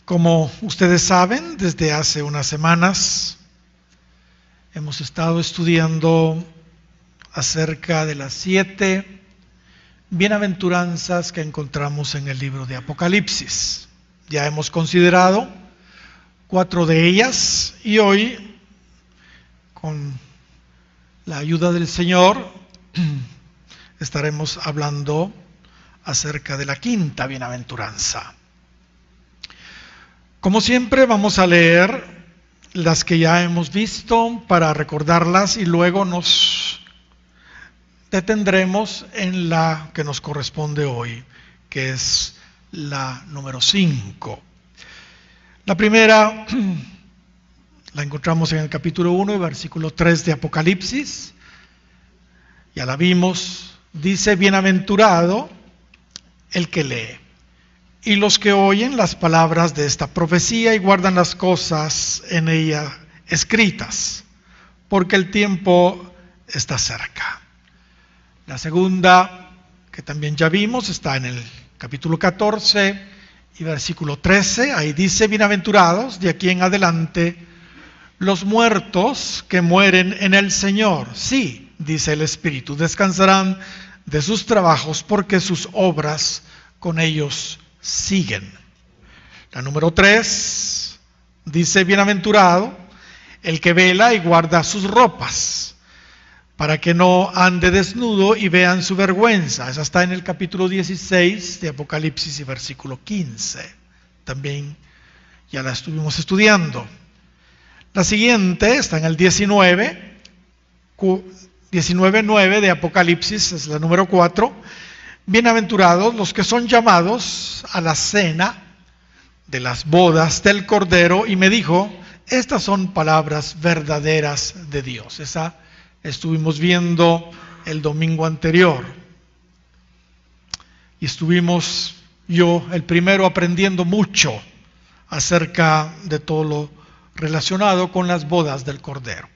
Como ustedes saben, desde hace unas semanas hemos estado estudiando acerca de las 7 bienaventuranzas que encontramos en el libro de Apocalipsis. Ya hemos considerado 4 de ellas y hoy, con la ayuda del Señor, estaremos hablando acerca de la 5ª bienaventuranza. Como siempre, vamos a leer las que ya hemos visto para recordarlas y luego nos detendremos en la que nos corresponde hoy, que es la número 5. La primera la encontramos en el capítulo 1 y versículo 3 de Apocalipsis. Ya la vimos. Dice: bienaventurado el que lee y los que oyen las palabras de esta profecía y guardan las cosas en ella escritas, porque el tiempo está cerca. La segunda, que también ya vimos, está en el capítulo 14 y versículo 13. Ahí dice: bienaventurados de aquí en adelante los muertos que mueren en el Señor. Sí, dice el Espíritu, descansarán de sus trabajos porque sus obras con ellos siguen. La número 3 dice: bienaventurado el que vela y guarda sus ropas, para que no ande desnudo y vean su vergüenza. Esa está en el capítulo 16 de Apocalipsis y versículo 15. También ya la estuvimos estudiando. La siguiente está en el 19:9 de Apocalipsis, es la número 4. Bienaventurados los que son llamados a la cena de las bodas del Cordero. Y me dijo: estas son palabras verdaderas de Dios. Esa estuvimos viendo el domingo anterior. Y estuvimos el primero aprendiendo mucho acerca de todo lo relacionado con las bodas del Cordero.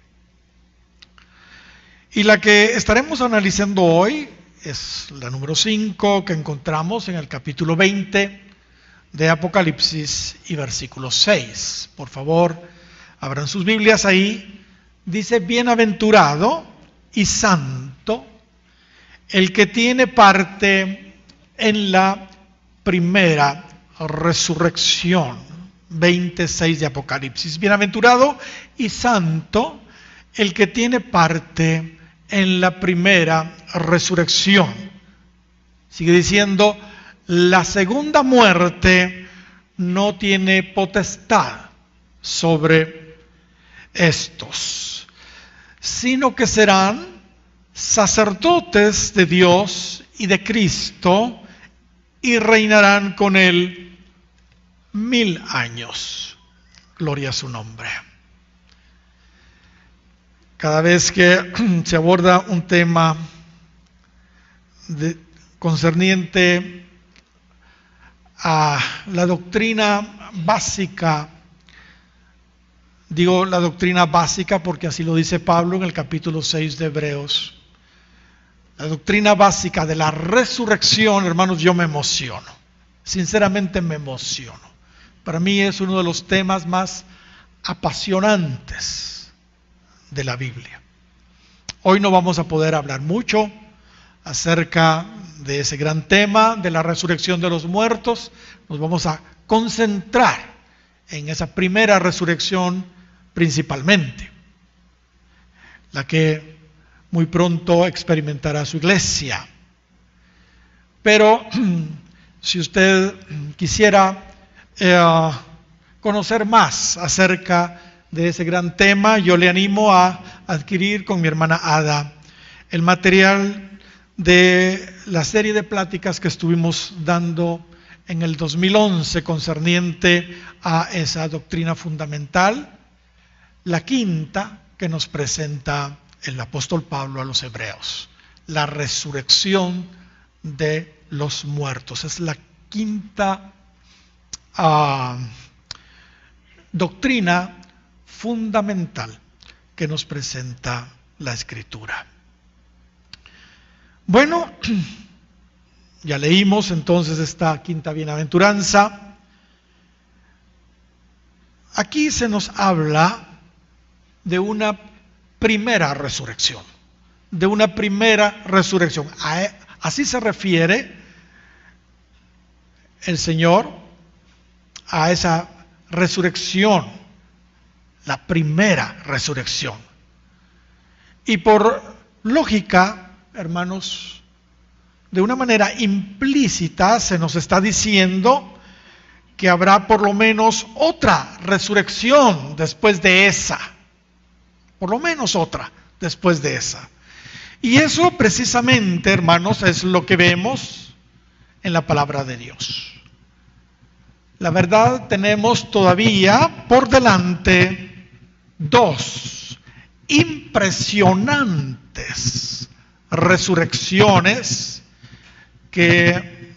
Y la que estaremos analizando hoy es la número 5, que encontramos en el capítulo 20 de Apocalipsis y versículo 6. Por favor, abran sus Biblias ahí. Dice: bienaventurado y santo el que tiene parte en la primera resurrección. 26 de Apocalipsis. Bienaventurado y santo el que tiene parte en la primera resurrección. Sigue diciendo: la segunda muerte no tiene potestad sobre estos, sino que serán sacerdotes de Dios y de Cristo y reinarán con él 1000 años. Gloria a su nombre. Cada vez que se aborda un tema concerniente a la doctrina básica, digo la doctrina básica porque así lo dice Pablo en el capítulo 6 de Hebreos, la doctrina básica de la resurrección, hermanos, yo me emociono, sinceramente me emociono. Para mí es uno de los temas más apasionantes de la Biblia. Hoy no vamos a poder hablar mucho acerca de ese gran tema de la resurrección de los muertos. Nos vamos a concentrar en esa primera resurrección principalmente, la que muy pronto experimentará su iglesia. Pero si usted quisiera conocer más acerca de ese gran tema, yo le animo a adquirir con mi hermana Ada el material de la serie de pláticas que estuvimos dando en el 2011 concerniente a esa doctrina fundamental, la 5ª que nos presenta el apóstol Pablo a los hebreos, la resurrección de los muertos. Es la 5ª doctrina fundamental que nos presenta la Escritura. Bueno, ya leímos entonces esta 5ª bienaventuranza. aquí se nos habla de una primera resurrección, de una primera resurrección. Así se refiere el Señor a esa resurrección, la primera resurrección. Y por lógica, hermanos, de una manera implícita se nos está diciendo que habrá por lo menos otra resurrección después de esa. Por lo menos otra después de esa. Y eso precisamente, hermanos, es lo que vemos en la palabra de Dios. La verdad, tenemos todavía por delante dos impresionantes resurrecciones que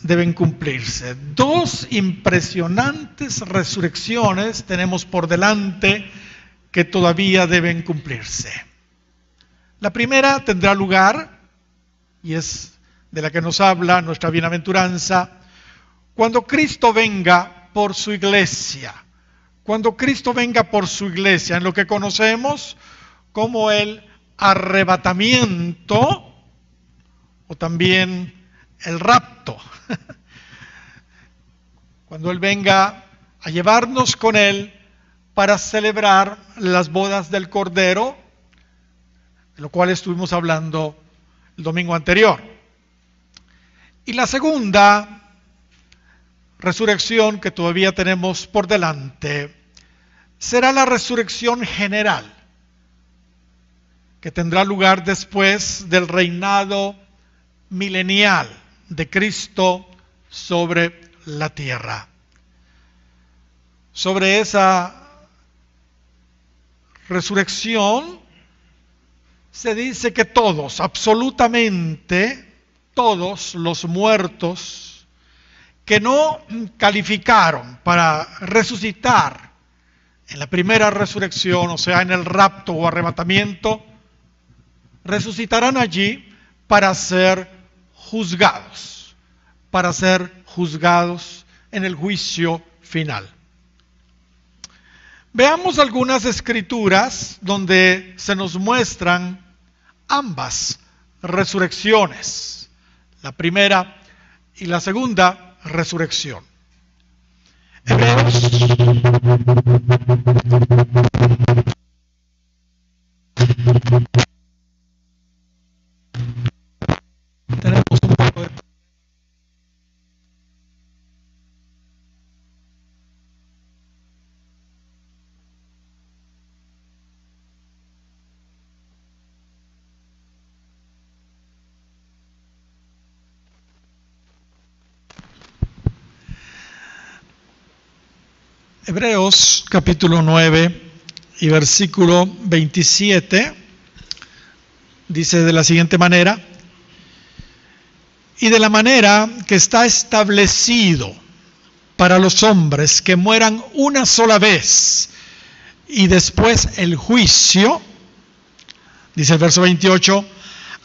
deben cumplirse. Dos impresionantes resurrecciones tenemos por delante que todavía deben cumplirse. La primera tendrá lugar, y es de la que nos habla nuestra bienaventuranza, cuando Cristo venga por su iglesia. Cuando Cristo venga por su iglesia, en lo que conocemos como el arrebatamiento o también el rapto. Cuando Él venga a llevarnos con Él para celebrar las bodas del Cordero, de lo cual estuvimos hablando el domingo anterior. Y la segunda resurrección que todavía tenemos por delante será la resurrección general, que tendrá lugar después del reinado milenial de Cristo sobre la tierra. Sobre esa resurrección se dice que todos, absolutamente todos los muertos que no calificaron para resucitar en la primera resurrección, o sea, en el rapto o arrebatamiento, resucitarán allí para ser juzgados en el juicio final. Veamos algunas escrituras donde se nos muestran ambas resurrecciones, la primera y la segunda resurrección. Hebreos tenemos un poco de Hebreos capítulo 9 y versículo 27 dice de la siguiente manera: y de la manera que está establecido para los hombres que mueran una sola vez y después el juicio, dice el verso 28,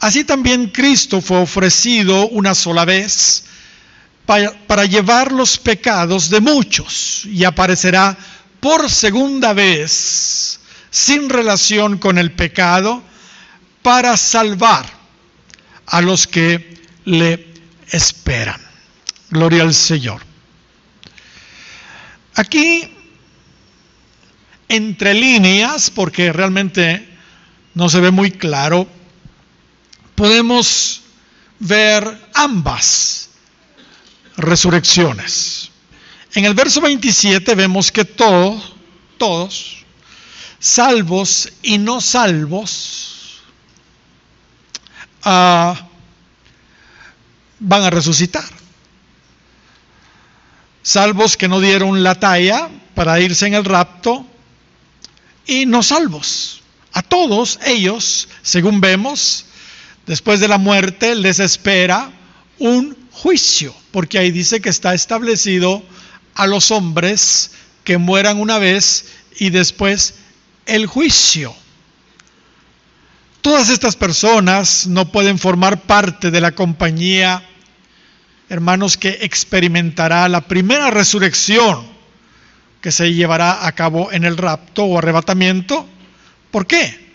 así también Cristo fue ofrecido una sola vez para llevar los pecados de muchos, y aparecerá por segunda vez sin relación con el pecado para salvar a los que le esperan. Gloria al Señor. Aquí, entre líneas, porque realmente no se ve muy claro, podemos ver ambas resurrecciones. En el verso 27 vemos que todos, salvos y no salvos, van a resucitar. Salvos que no dieron la talla para irse en el rapto, y no salvos. A todos ellos, según vemos, después de la muerte les espera un juicio, porque ahí dice que está establecido a los hombres que mueran una vez y después el juicio. Todas estas personas no pueden formar parte de la compañía, hermanos, que experimentará la primera resurrección, que se llevará a cabo en el rapto o arrebatamiento. ¿Por qué?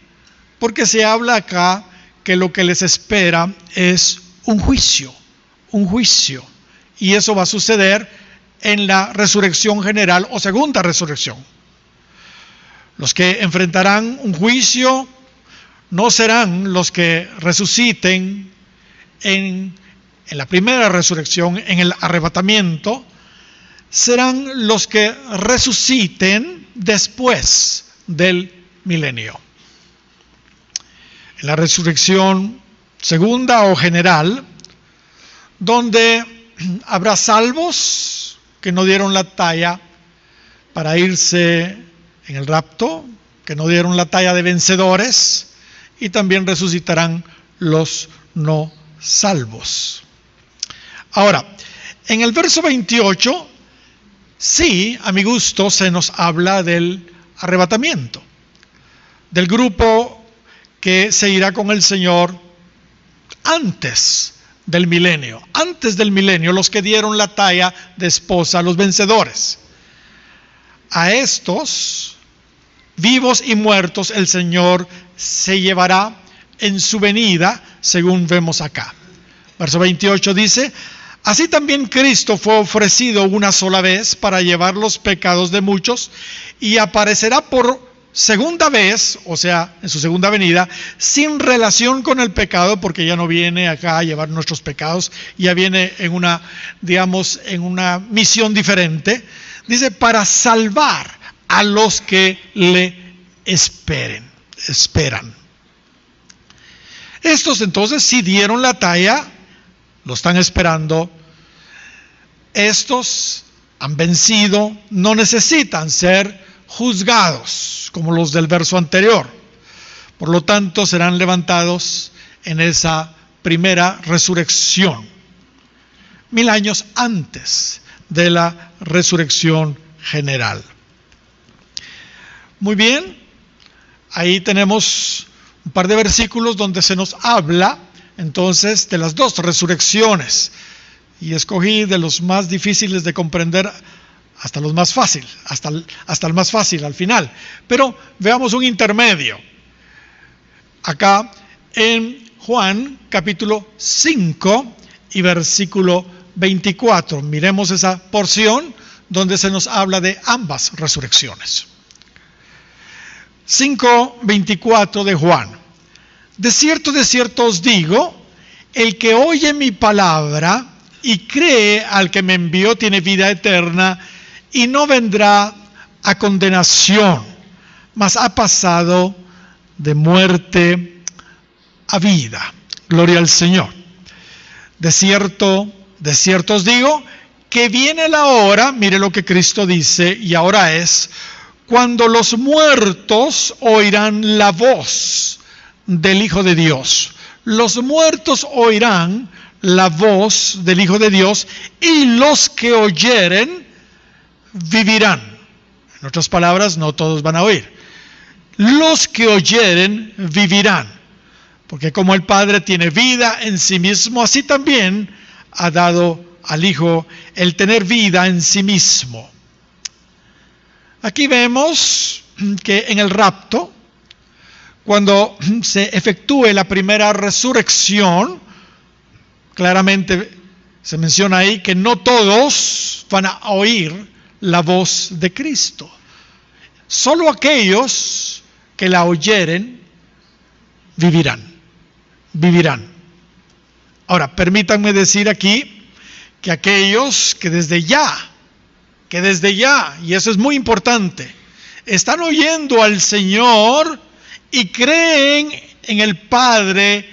Porque se habla acá que lo que les espera es un juicio, y eso va a suceder en la resurrección general o segunda resurrección. Los que enfrentarán un juicio no serán los que resuciten en la primera resurrección, en el arrebatamiento, serán los que resuciten después del milenio. En la resurrección segunda o general, donde habrá salvos que no dieron la talla para irse en el rapto, que no dieron la talla de vencedores, y también resucitarán los no salvos. Ahora, en el verso 28, sí, a mi gusto, se nos habla del arrebatamiento, del grupo que se irá con el Señor antes del milenio, los que dieron la talla de esposa, los vencedores. A estos, vivos y muertos, el Señor se llevará en su venida, según vemos acá. Verso 28 dice: así también Cristo fue ofrecido una sola vez para llevar los pecados de muchos, y aparecerá por segunda vez, o sea, en su segunda venida, sin relación con el pecado, porque ya no viene acá a llevar nuestros pecados, ya viene en una, digamos, en una misión diferente. Dice, para salvar a los que le esperan. Estos entonces sí dieron la talla, lo están esperando. Estos han vencido, no necesitan ser juzgados como los del verso anterior. Por lo tanto, serán levantados en esa primera resurrección, 1000 años antes de la resurrección general. Muy bien, ahí tenemos un par de versículos donde se nos habla entonces de las dos resurrecciones, y escogí de los más difíciles de comprender hasta los más fácil, hasta el más fácil al final. Pero veamos un intermedio. Acá en Juan capítulo 5 y versículo 24. Miremos esa porción donde se nos habla de ambas resurrecciones. 5:24 de Juan. De cierto os digo, el que oye mi palabra y cree al que me envió tiene vida eterna, y no vendrá a condenación, mas ha pasado de muerte a vida. Gloria al Señor. De cierto os digo, que viene la hora, mire lo que Cristo dice, y ahora es, cuando los muertos oirán la voz del Hijo de Dios. Los muertos oirán la voz del Hijo de Dios, y los que oyeren vivirán. En otras palabras, no todos van a oír. Los que oyeren vivirán, porque como el Padre tiene vida en sí mismo, así también ha dado al Hijo el tener vida en sí mismo. Aquí vemos que en el rapto, cuando se efectúe la primera resurrección, claramente se menciona ahí que no todos van a oír la voz de Cristo. Solo aquellos que la oyeren vivirán. Ahora, permítanme decir aquí que aquellos que desde ya, y eso es muy importante, están oyendo al Señor y creen en el Padre,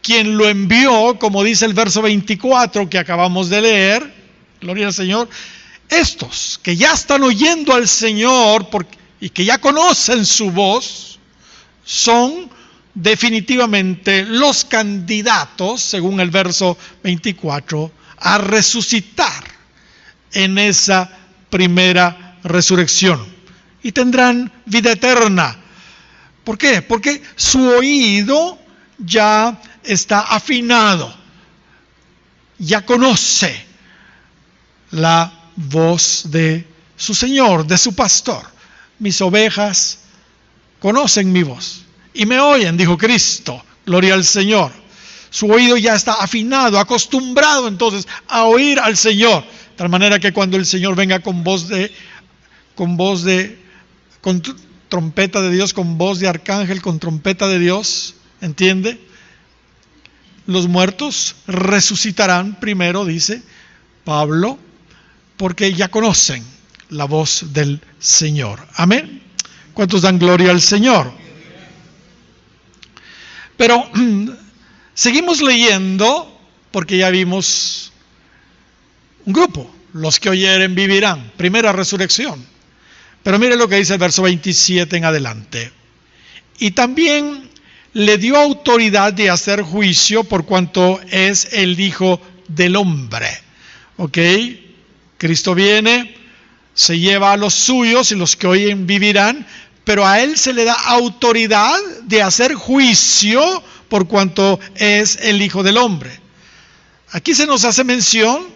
quien lo envió, como dice el verso 24 que acabamos de leer, gloria al Señor. Estos que ya están oyendo al Señor y que ya conocen su voz, son definitivamente los candidatos, según el verso 24, a resucitar en esa primera resurrección. Y tendrán vida eterna. ¿Por qué? Porque su oído ya está afinado, ya conoce la voz de su Señor, de su pastor. Mis ovejas conocen mi voz y me oyen, dijo Cristo. Gloria al Señor. Su oído ya está afinado, acostumbrado entonces a oír al Señor. De tal manera que cuando el Señor venga con trompeta de Dios, con voz de arcángel, con trompeta de Dios, ¿entiende? Los muertos resucitarán primero, dice Pablo, porque ya conocen la voz del Señor. Amén. ¿Cuántos dan gloria al Señor? Pero seguimos leyendo, porque ya vimos un grupo, los que oyeren vivirán, primera resurrección. Pero mire lo que dice el verso 27 en adelante. Y también le dio autoridad de hacer juicio por cuanto es el Hijo del Hombre. ¿Ok? Cristo viene, se lleva a los suyos y los que oyen vivirán, pero a Él se le da autoridad de hacer juicio por cuanto es el Hijo del Hombre. Aquí se nos hace mención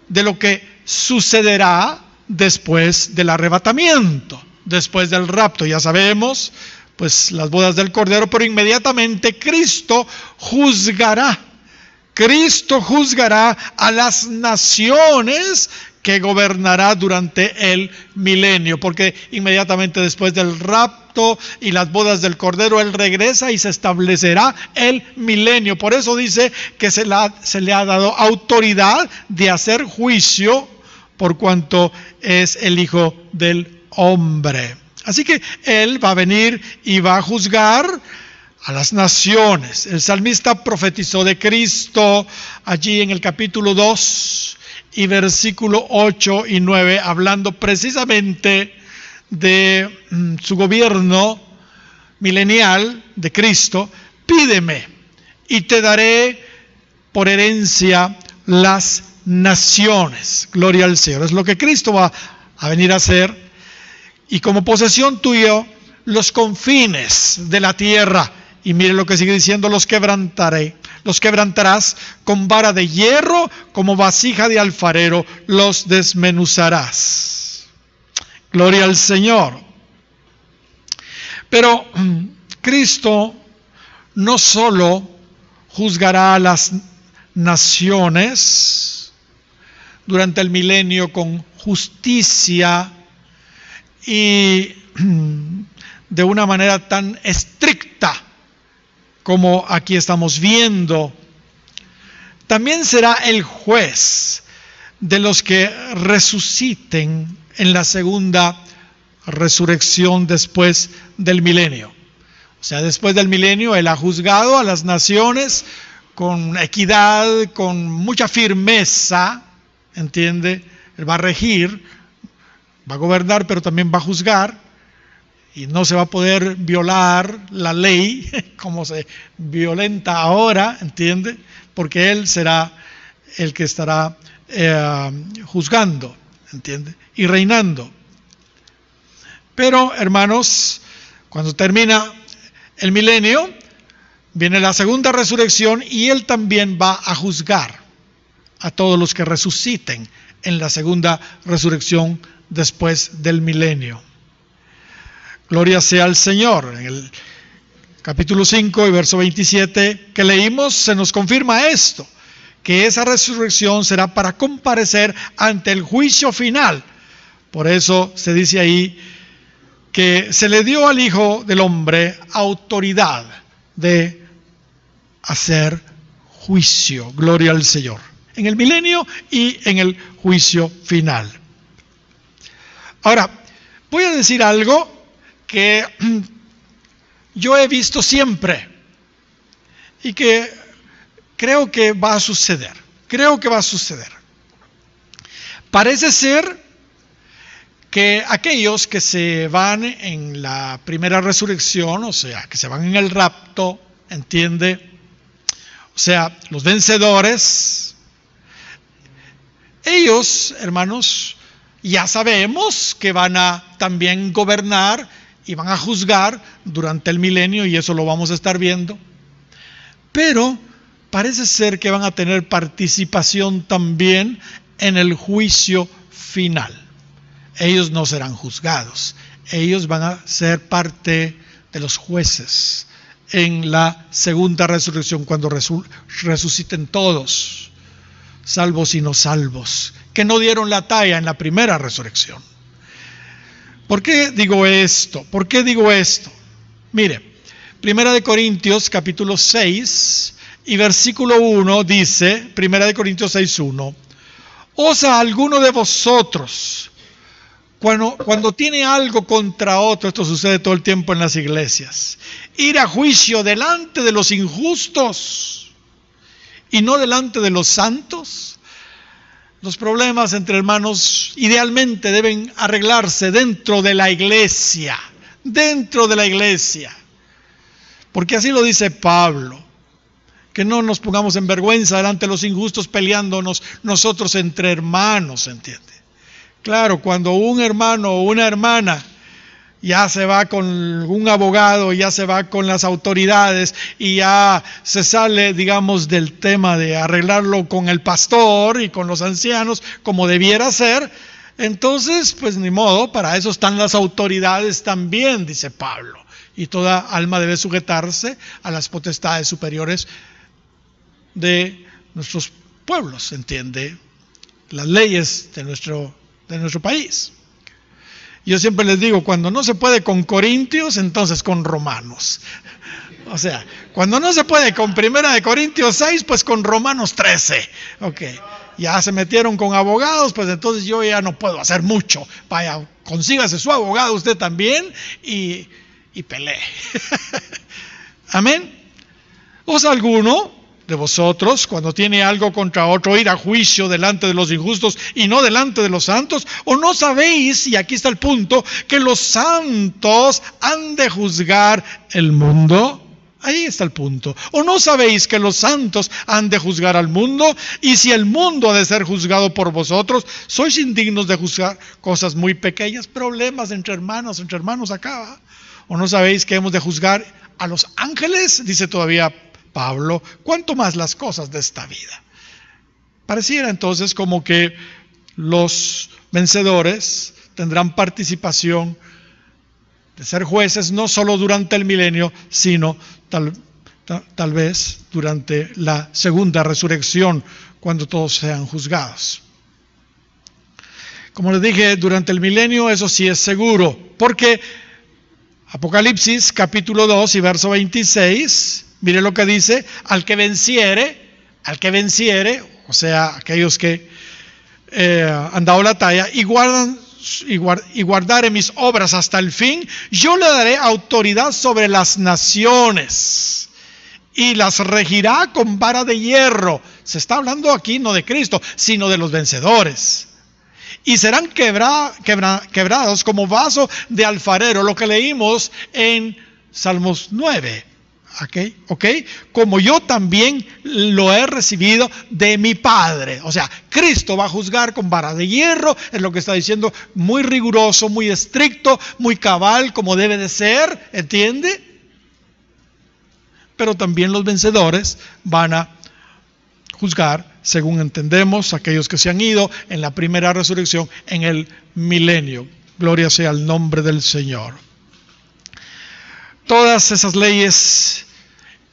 de lo que sucederá después del arrebatamiento, después del rapto. Ya sabemos, pues las bodas del Cordero, pero inmediatamente Cristo juzgará a las naciones que gobernará durante el milenio, porque inmediatamente después del rapto y las bodas del Cordero, Él regresa y se establecerá el milenio. Por eso dice que se le ha dado autoridad de hacer juicio por cuanto es el Hijo del Hombre. Así que Él va a venir y va a juzgar a las naciones. El salmista profetizó de Cristo allí en el capítulo 2 y versículo 8 y 9, hablando precisamente de su gobierno milenial de Cristo. Pídeme y te daré por herencia las naciones. Gloria al Señor. Es lo que Cristo va a venir a hacer. Y como posesión tuya, los confines de la tierra. Y mire lo que sigue diciendo: los quebrantaré. Los quebrantarás con vara de hierro, como vasija de alfarero, los desmenuzarás. Gloria al Señor. Pero Cristo no solo juzgará a las naciones durante el milenio con justicia y de una manera tan estricta como aquí estamos viendo. También será el juez de los que resuciten en la segunda resurrección después del milenio. O sea, después del milenio Él ha juzgado a las naciones con equidad, con mucha firmeza, ¿entiende? Él va a regir, va a gobernar, pero también va a juzgar. Y no se va a poder violar la ley como se violenta ahora, ¿entiende? Porque Él será el que estará juzgando, ¿entiende? Y reinando. Pero, hermanos, cuando termina el milenio, viene la segunda resurrección y Él también va a juzgar a todos los que resuciten en la segunda resurrección después del milenio. Gloria sea al Señor. En el capítulo 5 y verso 27 que leímos se nos confirma esto, que esa resurrección será para comparecer ante el juicio final. Por eso se dice ahí que se le dio al Hijo del Hombre autoridad de hacer juicio. Gloria al Señor. En el milenio y en el juicio final. Ahora, voy a decir algo que yo he visto siempre y que creo que va a suceder. Parece ser que aquellos que se van en la primera resurrección, o sea, que se van en el rapto, ¿entiende? O sea, los vencedores, ellos, hermanos, ya sabemos que van a también gobernar y van a juzgar durante el milenio, y eso lo vamos a estar viendo. Pero parece ser que van a tener participación también en el juicio final. ellos no serán juzgados. Ellos van a ser parte de los jueces en la segunda resurrección, cuando resuciten todos, salvos y no salvos, que no dieron la talla en la primera resurrección. ¿Por qué digo esto? ¿Por qué digo esto? Mire, Primera de Corintios capítulo 6 y versículo 1 dice, Primera de Corintios 6:1, ¿osa alguno de vosotros, cuando tiene algo contra otro, esto sucede todo el tiempo en las iglesias, ir a juicio delante de los injustos y no delante de los santos? Los problemas entre hermanos idealmente deben arreglarse dentro de la iglesia, porque así lo dice Pablo, que no nos pongamos en vergüenza delante de los injustos peleándonos nosotros entre hermanos, ¿entiende? Claro, cuando un hermano o una hermana ya se va con un abogado, ya se va con las autoridades y ya se sale, digamos, del tema de arreglarlo con el pastor y con los ancianos como debiera ser, entonces, pues ni modo, para eso están las autoridades también, dice Pablo. Y toda alma debe sujetarse a las potestades superiores de nuestros pueblos, ¿entiende? Las leyes de nuestro país. Yo siempre les digo, cuando no se puede con Corintios, entonces con Romanos. O sea, cuando no se puede con Primera de Corintios 6, pues con Romanos 13. Ok, ya se metieron con abogados, pues entonces yo ya no puedo hacer mucho. Vaya, consígase su abogado usted también y pelee. Amén. ¿Osa alguno de vosotros, cuando tiene algo contra otro, ir a juicio delante de los injustos y no delante de los santos? ¿O no sabéis, y aquí está el punto, que los santos han de juzgar el mundo? Ahí está el punto. ¿O no sabéis que los santos han de juzgar al mundo? Y si el mundo ha de ser juzgado por vosotros, sois indignos de juzgar cosas muy pequeñas, problemas entre hermanos acá. ¿O no sabéis que hemos de juzgar a los ángeles? Dice todavía Pablo, ¿cuánto más las cosas de esta vida? Pareciera entonces como que los vencedores tendrán participación de ser jueces no solo durante el milenio, sino tal vez durante la segunda resurrección, cuando todos sean juzgados. Como les dije, durante el milenio eso sí es seguro, porque Apocalipsis capítulo 2 y verso 26, mire lo que dice: al que venciere, o sea, aquellos que han dado la talla y guardare mis obras hasta el fin, yo le daré autoridad sobre las naciones y las regirá con vara de hierro. Se está hablando aquí no de Cristo, sino de los vencedores. Y serán quebrados como vaso de alfarero, lo que leímos en Salmos 9. ¿Ok? Como yo también lo he recibido de mi Padre. O sea, Cristo va a juzgar con vara de hierro, es lo que está diciendo, muy riguroso, muy estricto, muy cabal, como debe de ser, ¿entiende? Pero también los vencedores van a juzgar, según entendemos, aquellos que se han ido en la primera resurrección en el milenio. Gloria sea al nombre del Señor. Todas esas leyes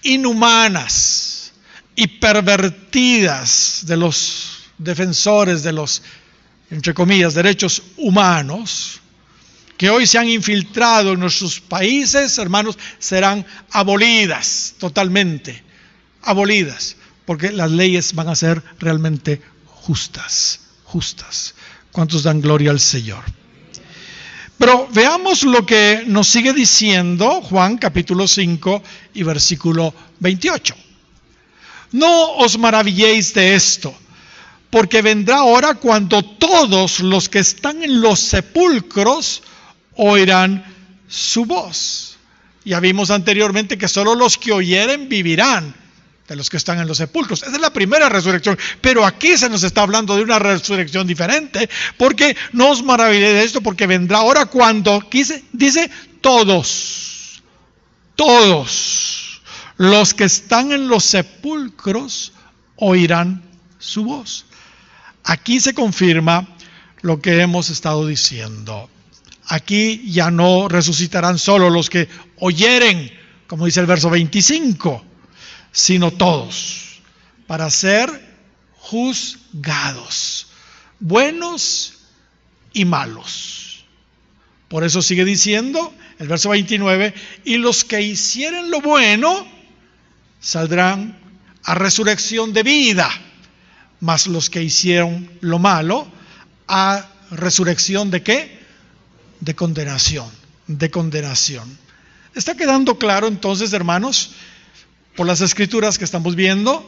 inhumanas y pervertidas de los defensores de los, entre comillas, derechos humanos, que hoy se han infiltrado en nuestros países, hermanos, serán abolidas totalmente, abolidas, porque las leyes van a ser realmente justas. ¿Cuántos dan gloria al Señor? Pero veamos lo que nos sigue diciendo Juan capítulo 5 y versículo 28. No os maravilléis de esto, porque vendrá hora cuando todos los que están en los sepulcros oirán su voz. Ya vimos anteriormente que solo los que oyeren vivirán, de los que están en los sepulcros. Esa es la primera resurrección, pero aquí se nos está hablando de una resurrección diferente, porque no os maravilléis de esto, porque vendrá hora cuando, dice todos los que están en los sepulcros oirán su voz. Aquí se confirma lo que hemos estado diciendo. Aquí ya no resucitarán solo los que oyeren, como dice el verso 25, sino todos, para ser juzgados, buenos y malos. Por eso sigue diciendo el verso 29, y los que hicieren lo bueno saldrán a resurrección de vida, mas los que hicieron lo malo a resurrección ¿de qué? De condenación, de condenación. ¿Está quedando claro entonces, hermanos, por las escrituras que estamos viendo,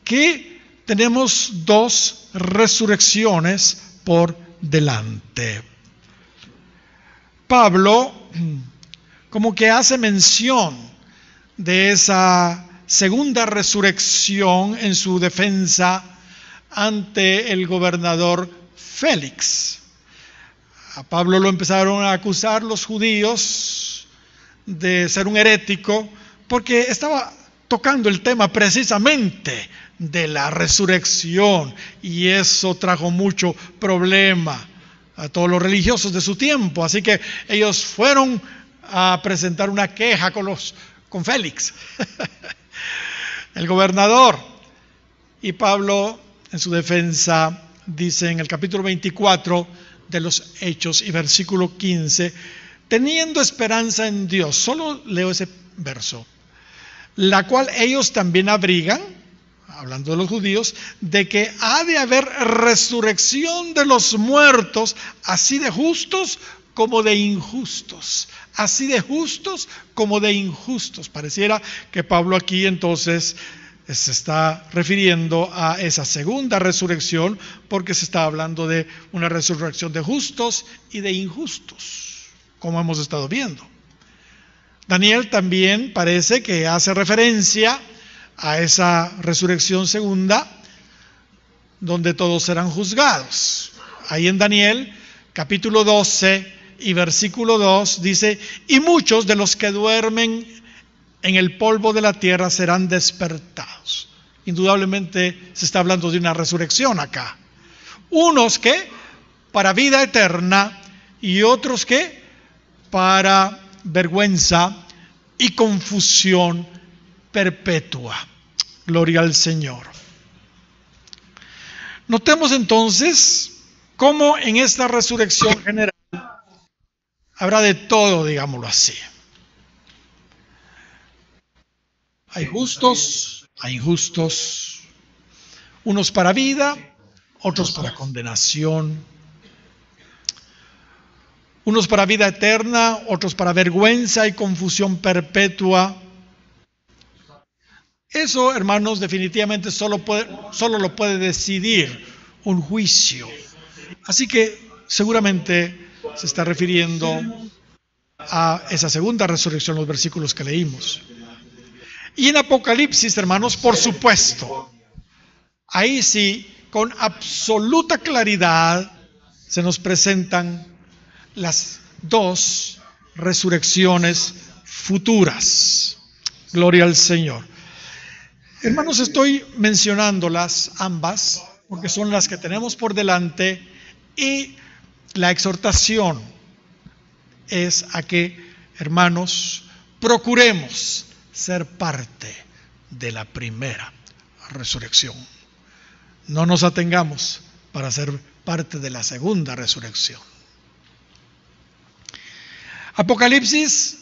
que tenemos dos resurrecciones por delante? Pablo como que hace mención de esa segunda resurrección en su defensa ante el gobernador Félix. A Pablo lo empezaron a acusar los judíos de ser un herético porque estaba tocando el tema precisamente de la resurrección, y eso trajo mucho problema a todos los religiosos de su tiempo. Así que ellos fueron a presentar una queja con Félix, el gobernador. Y Pablo, en su defensa, dice en el capítulo 24 de los Hechos y versículo 15, teniendo esperanza en Dios, solo leo ese verso, la cual ellos también abrigan, hablando de los judíos, de que ha de haber resurrección de los muertos, así de justos como de injustos. Así de justos como de injustos. Pareciera que Pablo aquí entonces se está refiriendo a esa segunda resurrección, porque se está hablando de una resurrección de justos y de injustos, como hemos estado viendo. Daniel también parece que hace referencia a esa resurrección segunda, donde todos serán juzgados. Ahí en Daniel, capítulo 12 y versículo 2, dice, y muchos de los que duermen en el polvo de la tierra serán despertados. Indudablemente se está hablando de una resurrección acá. Unos que para vida eterna y otros que para vergüenza y confusión perpetua. Gloria al Señor. Notemos entonces cómo en esta resurrección general habrá de todo, digámoslo así. Hay justos, hay injustos, unos para vida, otros para condenación, unos para vida eterna, otros para vergüenza y confusión perpetua. Eso, hermanos, definitivamente solo lo puede decidir un juicio. Así que seguramente se está refiriendo a esa segunda resurrección, los versículos que leímos. Y en Apocalipsis, hermanos, por supuesto, ahí sí, con absoluta claridad, se nos presentan las dos resurrecciones futuras. Gloria al Señor. Hermanos, estoy mencionándolas ambas porque son las que tenemos por delante, y la exhortación es a que, hermanos, procuremos ser parte de la primera resurrección. No nos atengamos para ser parte de la segunda resurrección. Apocalipsis,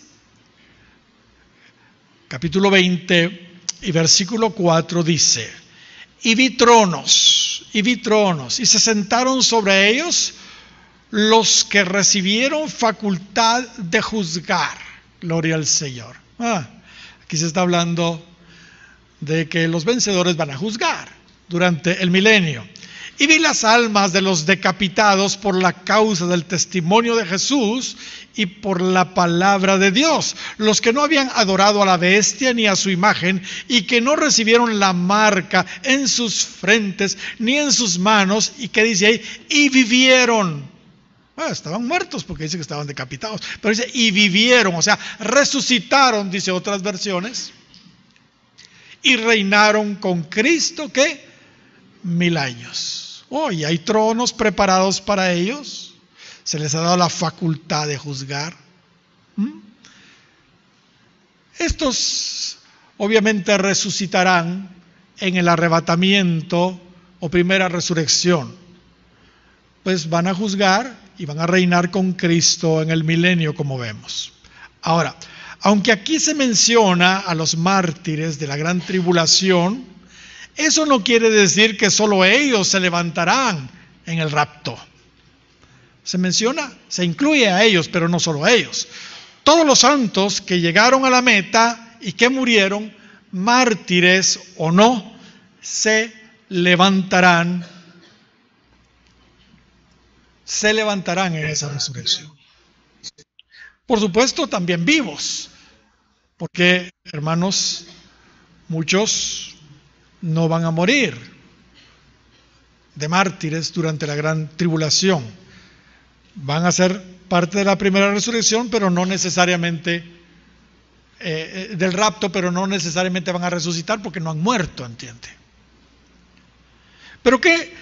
capítulo 20 y versículo 4 dice, y vi tronos, y se sentaron sobre ellos los que recibieron facultad de juzgar. Gloria al Señor. Aquí se está hablando de que los vencedores van a juzgar durante el milenio. Y vi las almas de los decapitados por la causa del testimonio de Jesús y por la palabra de Dios, los que no habían adorado a la bestia ni a su imagen, y que no recibieron la marca en sus frentes ni en sus manos, y que dice ahí, y vivieron. Estaban muertos porque dice que estaban decapitados, pero dice, y vivieron, o sea, resucitaron, dice otras versiones, y reinaron con Cristo, ¿qué? 1000 años. y hay tronos preparados para ellos. Se les ha dado la facultad de juzgar. Estos obviamente resucitarán en el arrebatamiento o primera resurrección. Pues van a juzgar y van a reinar con Cristo en el milenio, como vemos. Ahora, aunque aquí se menciona a los mártires de la gran tribulación, eso no quiere decir que solo ellos se levantarán en el rapto. Se menciona, se incluye a ellos, pero no solo a ellos. Todos los santos que llegaron a la meta y que murieron, mártires o no, se levantarán en esa resurrección. Por supuesto, también vivos, porque, hermanos, muchos no van a morir de mártires durante la gran tribulación. Van a ser parte de la primera resurrección, pero no necesariamente del rapto, pero no necesariamente van a resucitar porque no han muerto, ¿entiende? Pero ¿qué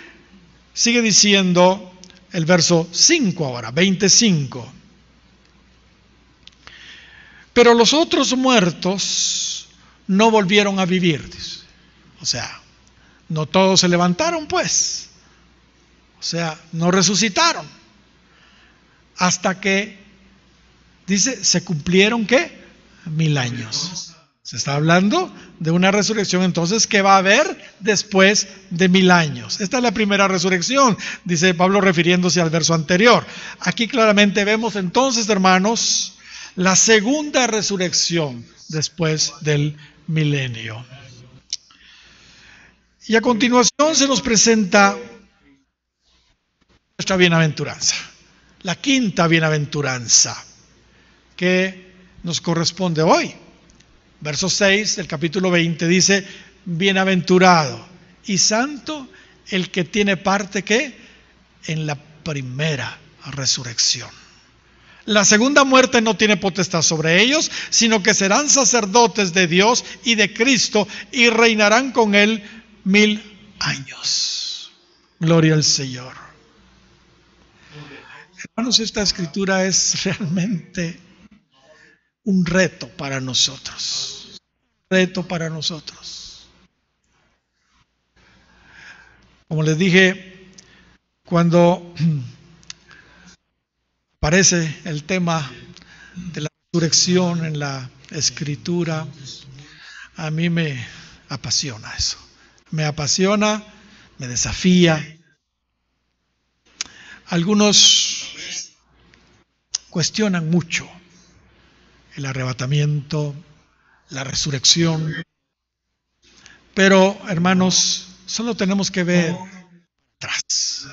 sigue diciendo el verso 5 ahora, 25? Pero los otros muertos no volvieron a vivir, dice. O sea, no todos se levantaron, pues. O sea, no resucitaron. Hasta que, dice, se cumplieron, ¿qué? 1000 años. Se está hablando de una resurrección, entonces, que va a haber después de 1000 años. Esta es la primera resurrección, dice Pablo refiriéndose al verso anterior. Aquí claramente vemos entonces, hermanos, la segunda resurrección después del milenio. Y a continuación se nos presenta nuestra bienaventuranza, la quinta bienaventuranza que nos corresponde hoy. Verso 6 del capítulo 20 dice: bienaventurado y santo el que tiene parte, ¿qué? En la primera resurrección. La segunda muerte no tiene potestad sobre ellos, sino que serán sacerdotes de Dios y de Cristo y reinarán con él 1000 años. Gloria al Señor. Hermanos, esta escritura es realmente un reto para nosotros. Reto para nosotros. Como les dije, cuando aparece el tema de la resurrección en la escritura, a mí me apasiona eso. Me apasiona, me desafía. Algunos cuestionan mucho el arrebatamiento, la resurrección, pero, hermanos, solo tenemos que ver atrás.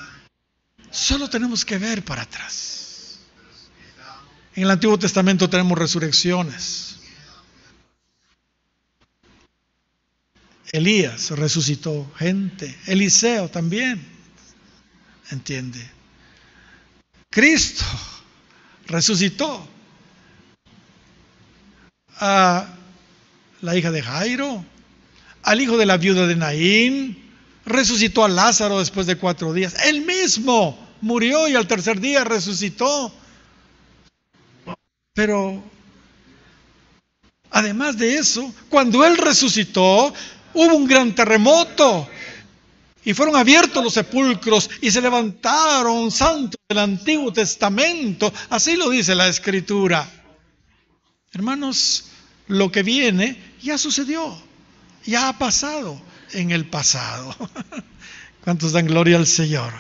Solo tenemos que ver para atrás. En el Antiguo Testamento tenemos resurrecciones. Elías resucitó gente, Eliseo también, ¿entiende? Cristo resucitó a la hija de Jairo, al hijo de la viuda de Naín, resucitó a Lázaro después de 4 días. Él mismo murió y al tercer día resucitó. Pero además de eso, cuando él resucitó, hubo un gran terremoto y fueron abiertos los sepulcros y se levantaron santos del Antiguo Testamento. Así lo dice la Escritura. Hermanos, lo que viene ya sucedió, ya ha pasado en el pasado. ¿Cuántos dan gloria al Señor?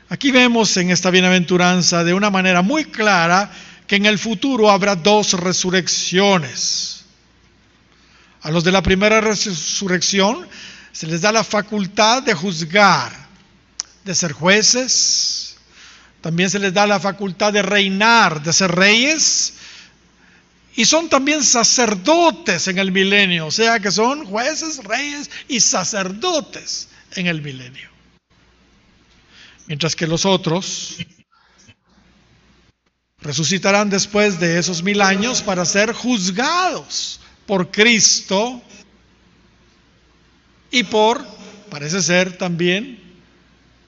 Aquí vemos en esta bienaventuranza de una manera muy clara que en el futuro habrá 2 resurrecciones. A los de la primera resurrección se les da la facultad de juzgar, de ser jueces. También se les da la facultad de reinar, de ser reyes. Y son también sacerdotes en el milenio, o sea que son jueces, reyes y sacerdotes en el milenio. Mientras que los otros resucitarán después de esos 1000 años para ser juzgados por Cristo y para parece ser también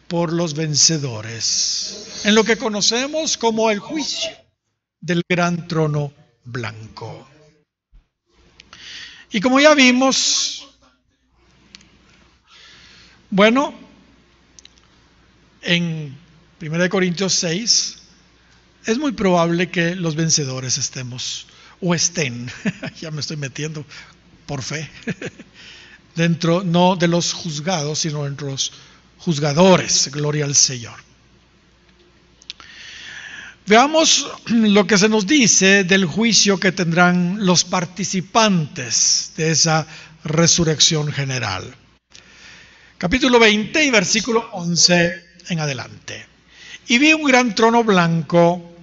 por los vencedores, en lo que conocemos como el juicio del gran trono blanco. Y como ya vimos, bueno, en 1 Corintios 6, es muy probable que los vencedores estén, ya me estoy metiendo por fe, dentro no de los juzgados, sino entre los juzgadores, gloria al Señor. Veamos lo que se nos dice del juicio que tendrán los participantes de esa resurrección general. Capítulo 20 y versículo 11 en adelante. Y vi un gran trono blanco,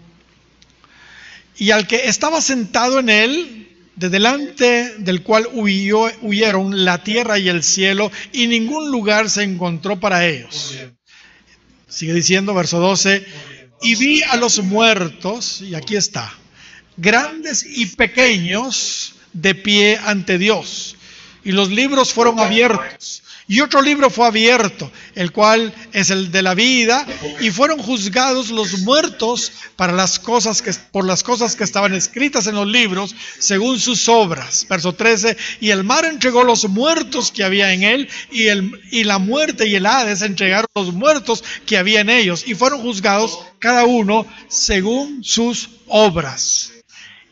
y al que estaba sentado en él, de delante del cual huyeron la tierra y el cielo, y ningún lugar se encontró para ellos. Sigue diciendo, verso 12, y vi a los muertos, y aquí está, grandes y pequeños, de pie ante Dios, y los libros fueron abiertos. Y otro libro fue abierto, el cual es el de la vida, y fueron juzgados los muertos por las cosas que estaban escritas en los libros, según sus obras. Verso 13, y el mar entregó los muertos que había en él, y la muerte y el Hades entregaron los muertos que había en ellos, y fueron juzgados cada uno según sus obras.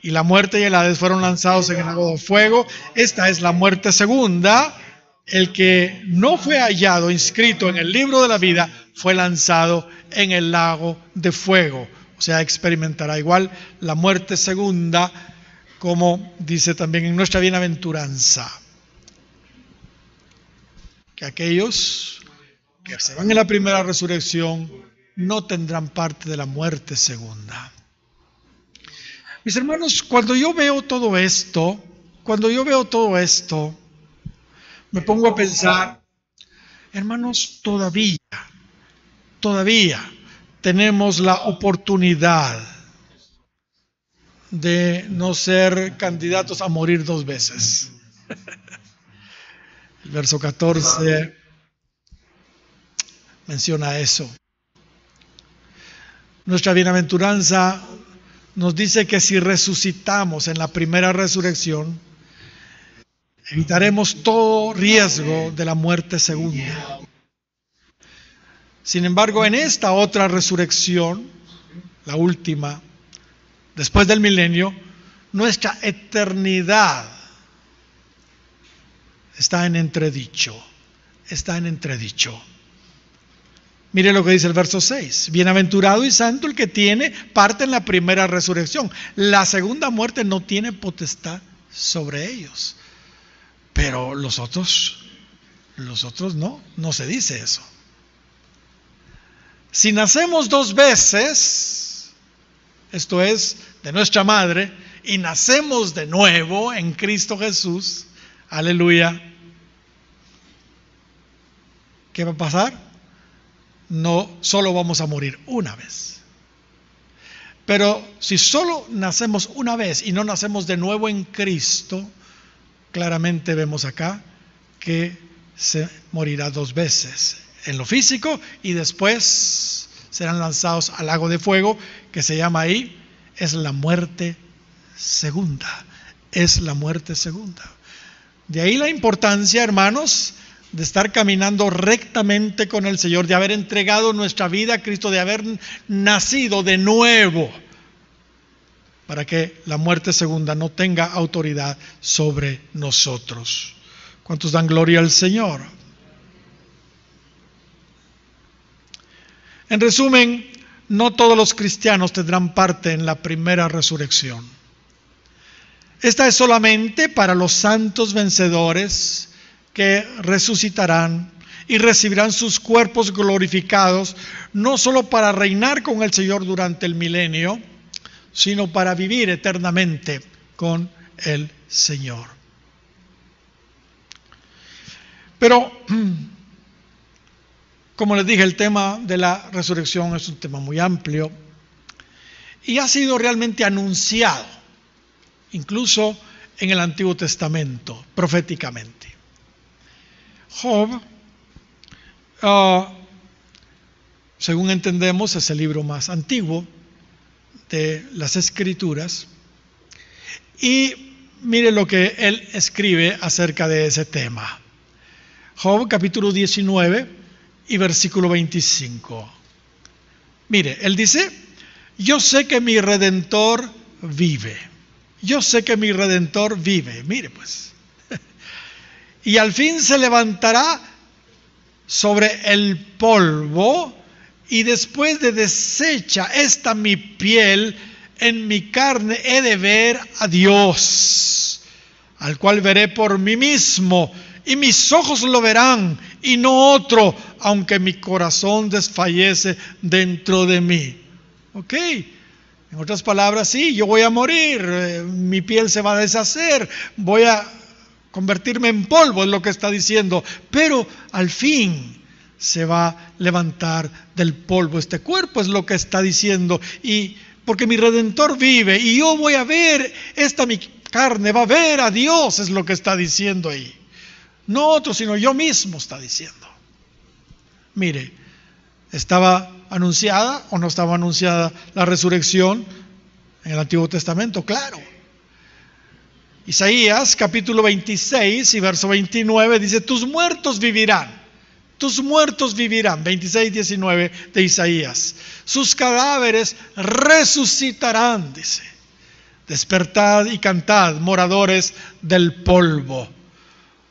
Y la muerte y el Hades fueron lanzados en el lago de fuego. Esta es la muerte segunda. El que no fue hallado inscrito en el libro de la vida fue lanzado en el lago de fuego. O sea, experimentará igual la muerte segunda, como dice también en nuestra bienaventuranza, que aquellos que se van en la primera resurrección no tendrán parte de la muerte segunda. Mis hermanos, cuando yo veo todo esto, me pongo a pensar, hermanos, todavía tenemos la oportunidad de no ser candidatos a morir dos veces. El verso 14 menciona eso. Nuestra bienaventuranza nos dice que si resucitamos en la primera resurrección, evitaremos todo riesgo de la muerte segunda. Sin embargo, en esta otra resurrección, la última, después del milenio, nuestra eternidad está en entredicho. Mire lo que dice el verso 6. Bienaventurado y santo el que tiene parte en la primera resurrección. La segunda muerte no tiene potestad sobre ellos. Pero los otros no se dice eso. Si nacemos dos veces, esto es, de nuestra madre, y nacemos de nuevo en Cristo Jesús, aleluya, ¿qué va a pasar? No solo vamos a morir una vez. Pero si solo nacemos una vez y no nacemos de nuevo en Cristo, claramente vemos acá que se morirá dos veces en lo físico y después serán lanzados al lago de fuego, que se llama ahí, es la muerte segunda. De ahí la importancia, hermanos, de estar caminando rectamente con el Señor, de haber entregado nuestra vida a Cristo, de haber nacido de nuevo, para que la muerte segunda no tenga autoridad sobre nosotros. ¿Cuántos dan gloria al Señor? En resumen, no todos los cristianos tendrán parte en la primera resurrección. Esta es solamente para los santos vencedores que resucitarán y recibirán sus cuerpos glorificados, no solo para reinar con el Señor durante el milenio, sino para vivir eternamente con el Señor. Pero, como les dije, el tema de la resurrección es un tema muy amplio y ha sido realmente anunciado, incluso en el Antiguo Testamento, proféticamente. Job Según entendemos, es el libro más antiguo de las Escrituras. Y mire lo que él escribe acerca de ese tema. Job capítulo 19 y versículo 25. Mire, él dice: yo sé que mi Redentor vive. Yo sé que mi Redentor vive. Mire pues. Y al fin se levantará sobre el polvo, y después de deshecha esta mi piel, en mi carne he de ver a Dios, al cual veré por mí mismo, y mis ojos lo verán, y no otro, aunque mi corazón desfallece dentro de mí. Ok, en otras palabras, sí, yo voy a morir, mi piel se va a deshacer, voy a convertirme en polvo, es lo que está diciendo, pero al fin se va a levantar del polvo este cuerpo, es lo que está diciendo, y porque mi Redentor vive, y yo voy a ver, esta mi carne va a ver a Dios, es lo que está diciendo ahí. No otro, sino yo mismo, está diciendo. Mire, ¿estaba anunciada o no estaba anunciada la resurrección en el Antiguo Testamento? Claro. Isaías capítulo 26 y verso 29 dice: tus muertos vivirán. Tus muertos vivirán, 26:19 de Isaías. Sus cadáveres resucitarán, dice. Despertad y cantad, moradores del polvo,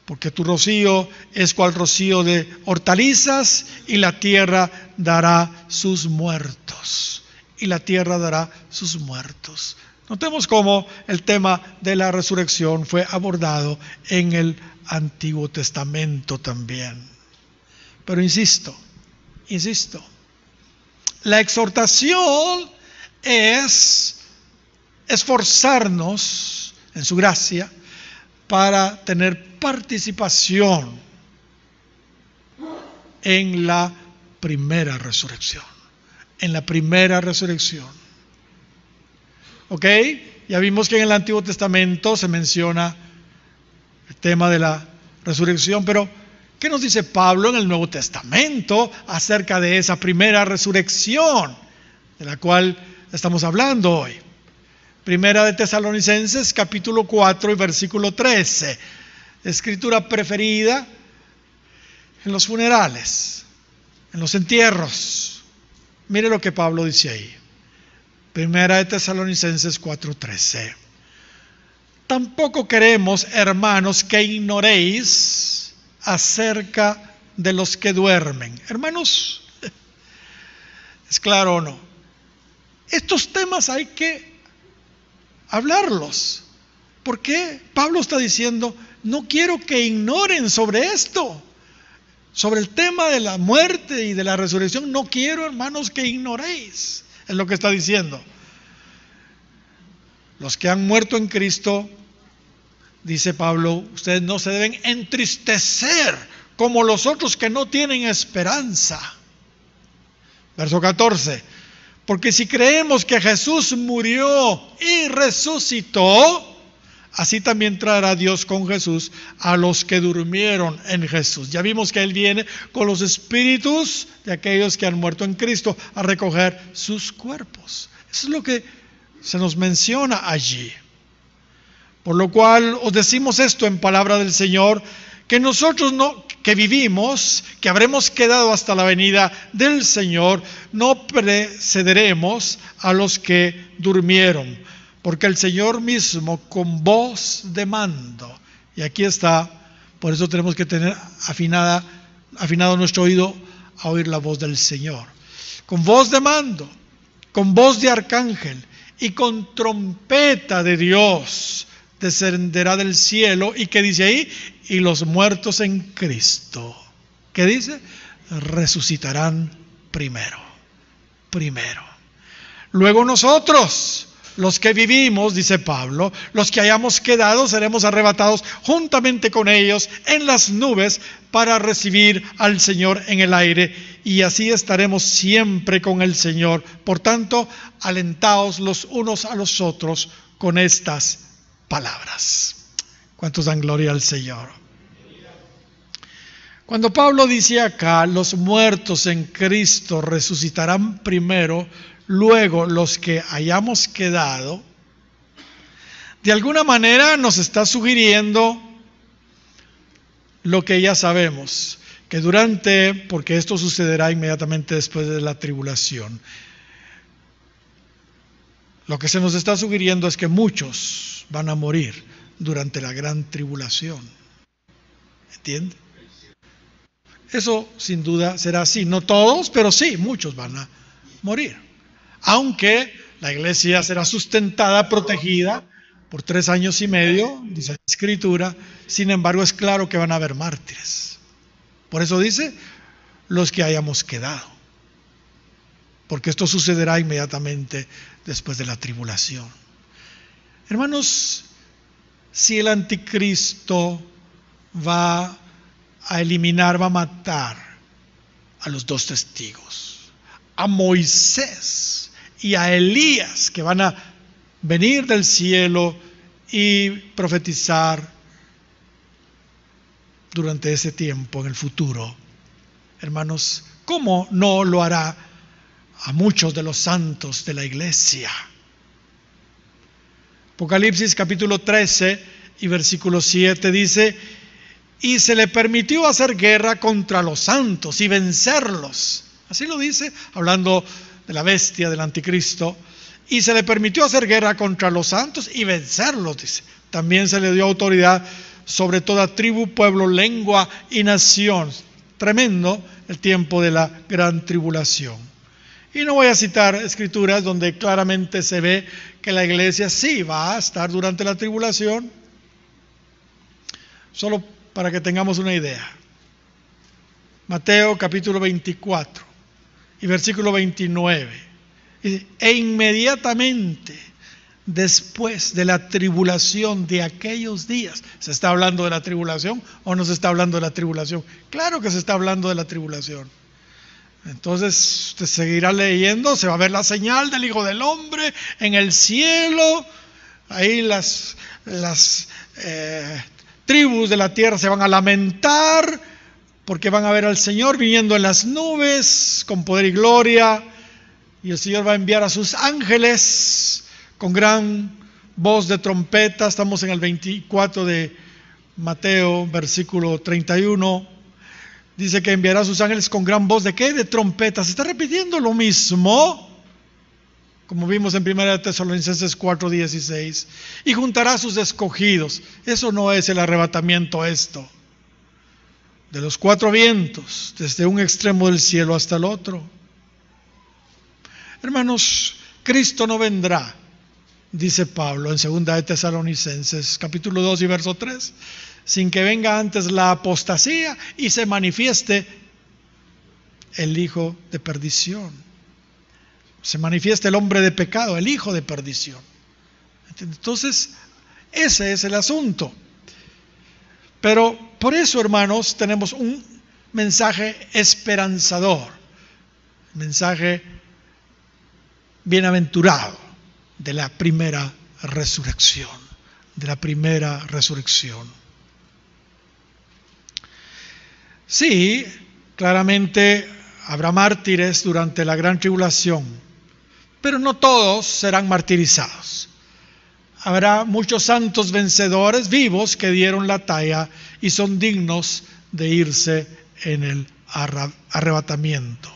porque tu rocío es cual rocío de hortalizas, y la tierra dará sus muertos. Y la tierra dará sus muertos. Notemos cómo el tema de la resurrección fue abordado en el Antiguo Testamento también. Pero insisto, la exhortación es esforzarnos en su gracia para tener participación en la primera resurrección. En la primera resurrección. ¿Ok? Ya vimos que en el Antiguo Testamento se menciona el tema de la resurrección, pero ¿qué nos dice Pablo en el Nuevo Testamento acerca de esa primera resurrección de la cual estamos hablando hoy? Primera de Tesalonicenses capítulo 4 y versículo 13. Escritura preferida en los funerales, en los entierros. Mire lo que Pablo dice ahí. Primera de Tesalonicenses 4:13. Tampoco queremos, hermanos, que ignoréis acerca de los que duermen. Hermanos, ¿es claro o no? Estos temas hay que hablarlos. ¿Por qué? Pablo está diciendo: no quiero que ignoren sobre esto, sobre el tema de la muerte y de la resurrección. No quiero, hermanos, que ignoréis. Es lo que está diciendo. Los que han muerto en Cristo, dice Pablo, ustedes no se deben entristecer como los otros que no tienen esperanza. Verso 14. Porque si creemos que Jesús murió y resucitó, así también traerá Dios con Jesús a los que durmieron en Jesús. Ya vimos que Él viene con los espíritus de aquellos que han muerto en Cristo a recoger sus cuerpos. Eso es lo que se nos menciona allí. Por lo cual os decimos esto en palabra del Señor, que nosotros que vivimos, que habremos quedado hasta la venida del Señor, no precederemos a los que durmieron, porque el Señor mismo con voz de mando, y aquí está, por eso tenemos que tener afinado nuestro oído a oír la voz del Señor, con voz de mando, con voz de arcángel y con trompeta de Dios, descenderá del cielo. ¿Y qué dice ahí? Y los muertos en Cristo, ¿qué dice? Resucitarán primero. Luego nosotros, los que vivimos, dice Pablo, los que hayamos quedado, seremos arrebatados juntamente con ellos en las nubes para recibir al Señor en el aire, y así estaremos siempre con el Señor. Por tanto, alentaos los unos a los otros con estas palabras. ¿Cuántos dan gloria al Señor? Cuando Pablo dice acá, los muertos en Cristo resucitarán primero, luego los que hayamos quedado, de alguna manera nos está sugiriendo lo que ya sabemos, que porque esto sucederá inmediatamente después de la tribulación. Lo que se nos está sugiriendo es que muchos van a morir durante la gran tribulación. ¿Entiende? Eso sin duda será así. No todos, pero sí, muchos van a morir. Aunque la iglesia será sustentada, protegida por 3 años y medio, dice la Escritura. Sin embargo, es claro que van a haber mártires. Por eso dice, los que hayamos quedado. Porque esto sucederá inmediatamente después de la tribulación. Hermanos, si el anticristo va a eliminar, va a matar a los 2 testigos, a Moisés y a Elías, que van a venir del cielo y profetizar durante ese tiempo en el futuro. Hermanos, ¿cómo no lo hará a muchos de los santos de la iglesia? Apocalipsis capítulo 13 y versículo 7 dice: y se le permitió hacer guerra contra los santos y vencerlos. Así lo dice, hablando de la bestia, del anticristo. Y se le permitió hacer guerra contra los santos y vencerlos, dice. También se le dio autoridad sobre toda tribu, pueblo, lengua y nación. Tremendo el tiempo de la gran tribulación. Y no voy a citar escrituras donde claramente se ve que la iglesia sí va a estar durante la tribulación. Solo para que tengamos una idea. Mateo capítulo 24 y versículo 29. E inmediatamente después de la tribulación de aquellos días. ¿Se está hablando de la tribulación o no se está hablando de la tribulación? Claro que se está hablando de la tribulación. Entonces usted seguirá leyendo, se va a ver la señal del Hijo del Hombre en el cielo. Ahí las tribus de la tierra se van a lamentar porque van a ver al Señor viniendo en las nubes con poder y gloria, y el Señor va a enviar a sus ángeles con gran voz de trompeta. Estamos en el 24 de Mateo, versículo 31. Dice que enviará a sus ángeles con gran voz de ¿qué? De trompeta. Se está repitiendo lo mismo, como vimos en 1 Tesalonicenses 4:16, y juntará a sus escogidos. Eso no es el arrebatamiento esto, de los 4 vientos, desde un extremo del cielo hasta el otro. Hermanos, Cristo no vendrá, dice Pablo en 2 Tesalonicenses capítulo 2 y verso 3, sin que venga antes la apostasía y se manifieste el hijo de perdición. Se manifiesta el hombre de pecado, el hijo de perdición. Entonces, ese es el asunto. Pero por eso, hermanos, tenemos un mensaje esperanzador, mensaje bienaventurado de la primera resurrección, de la primera resurrección. Sí, claramente habrá mártires durante la gran tribulación, pero no todos serán martirizados. Habrá muchos santos vencedores vivos que dieron la talla y son dignos de irse en el arrebatamiento.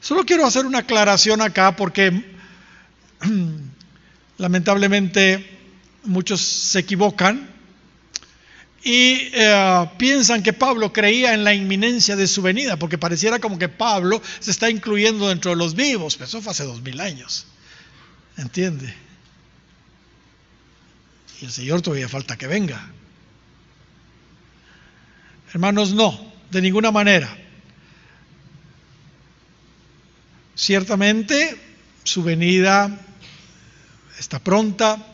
Solo quiero hacer una aclaración acá porque lamentablemente muchos se equivocan y piensan que Pablo creía en la inminencia de su venida, porque pareciera como que Pablo se está incluyendo dentro de los vivos, pero eso fue hace 2000 años. ¿Entiende? Y el Señor todavía falta que venga. Hermanos, no, de ninguna manera. Ciertamente su venida está pronta,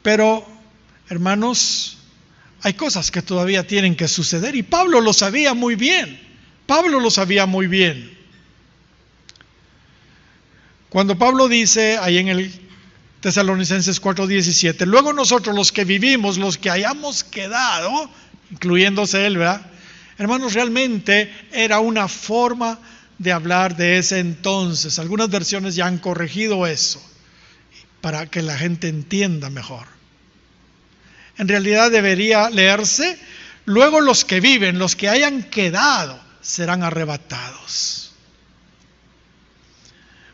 pero hermanos, hay cosas que todavía tienen que suceder y Pablo lo sabía muy bien. Pablo lo sabía muy bien. Cuando Pablo dice ahí en el Tesalonicenses 4:17, luego nosotros los que vivimos, los que hayamos quedado, incluyéndose él, ¿verdad? Hermanos, realmente era una forma de hablar de ese entonces. Algunas versiones ya han corregido eso para que la gente entienda mejor. En realidad debería leerse: luego los que viven, los que hayan quedado, serán arrebatados.